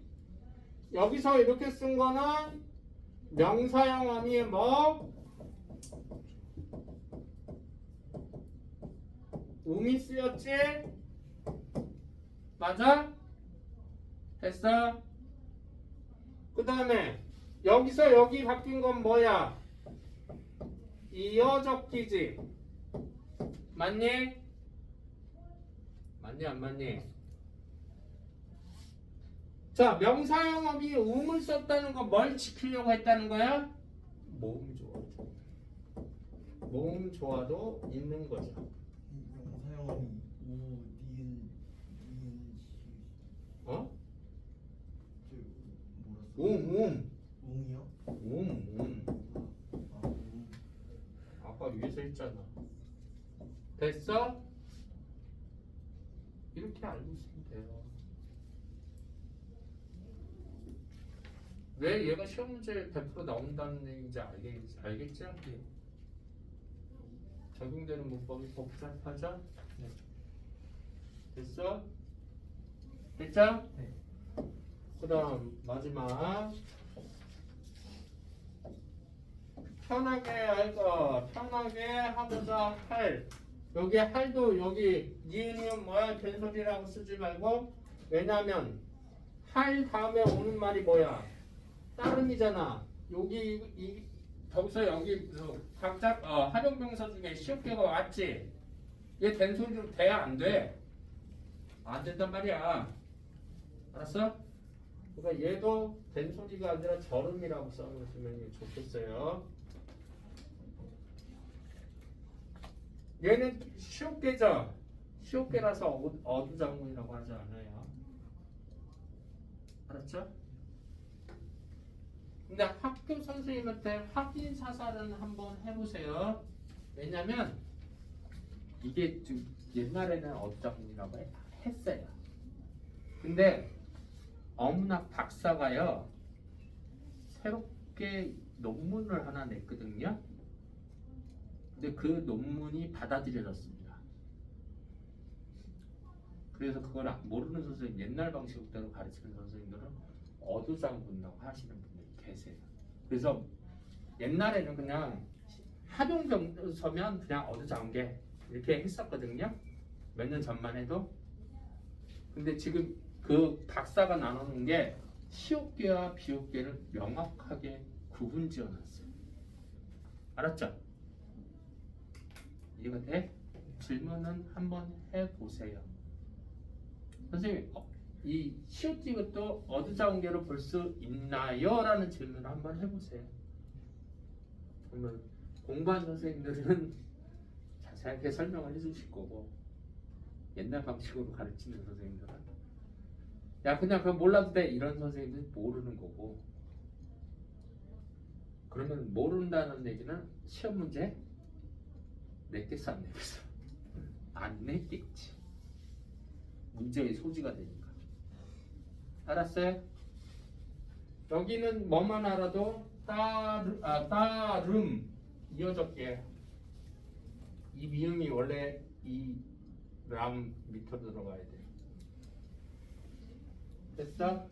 여기서 이렇게 쓴 거는 명사형 어미의 뭐? 음이 쓰였지? 맞아? 됐어? 그 다음에 여기서 여기 바뀐 건 뭐야? 이어 적기지. 맞니? 맞니 안 맞니? 자, 명사형 어미 음을 썼다는 건 뭘 지키려고 했다는 거야? 모음 조화. 모음 조화도 있는 거죠.
명사형이 우, 니은,
어?
뭐라 써?
음이요?
웅이요?
아까 위에서 했잖아. 됐어? 이렇게 알고 있으면 돼요. 왜 얘가 시험 문제에 100% 나온다는 얘기인지 알겠죠?
네.
적용되는 문법이 복잡하죠?
네.
됐어? 됐죠?
네.
그다음 마지막 편하게 할 거, 편하게 하고자 할. 여기 할도 여기 니은이은 뭐야? 된소리라고 쓰지 말고. 왜냐면 할 다음에 오는 말이 뭐야? 따름이잖아. 여기 여기서 여기 각자 활용명사 중에 시옷개가 왔지. 얘 된소리로 돼야 안 돼. 안 된단 말이야. 알았어? 그러니까 얘도 된소리가 아니라 절음이라고 써놓으시면 좋겠어요. 얘는 시옷개죠. 시옷개라서 어두장군이라고 하지 않아요. 알았죠? 근데 학교 선생님한테 확인 사살은 한번 해보세요. 왜냐면 이게 좀 옛날에는 어두장군이라고 했어요. 근데 어문학 박사가요 새롭게 논문을 하나 냈거든요. 근데 그 논문이 받아들여졌습니다. 그래서 그걸 모르는 선생님, 옛날 방식대로 가르치는 선생님들은 어두장군이라고 하시는 분들이 계세요. 그래서 옛날에는 그냥 합용병 서면 그냥 어두장개 이렇게 했었거든요. 몇 년 전만 해도. 근데 지금 그 박사가 나누는 게 시옷개와 비옷개를 명확하게 구분 지어놨어요. 알았죠? 이해가 돼? 질문은 한번 해보세요. 선생님, 이 시옷 것도 어두장개로 볼 수 있나요? 라는 질문을 한번 해보세요. 그러면 공부한 선생님들은 자세하게 설명을 해주실 거고, 옛날 방식으로 가르치는 선생님들은 야 그냥 그거 몰라도 돼 이런 선생님들이 모르는 거고. 그러면 모른다는 얘기는 시험 문제 냈겠어 안 냈겠어? 안 냈겠지. 문제의 소지가 되니까. 알았어요? 여기는 뭐만 알아도 따름 이어졌게 이 미음이 원래 이 람 밑으로 들어가야 돼. 됐어?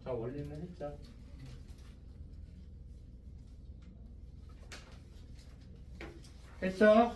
자 원리는 했죠. 됐어?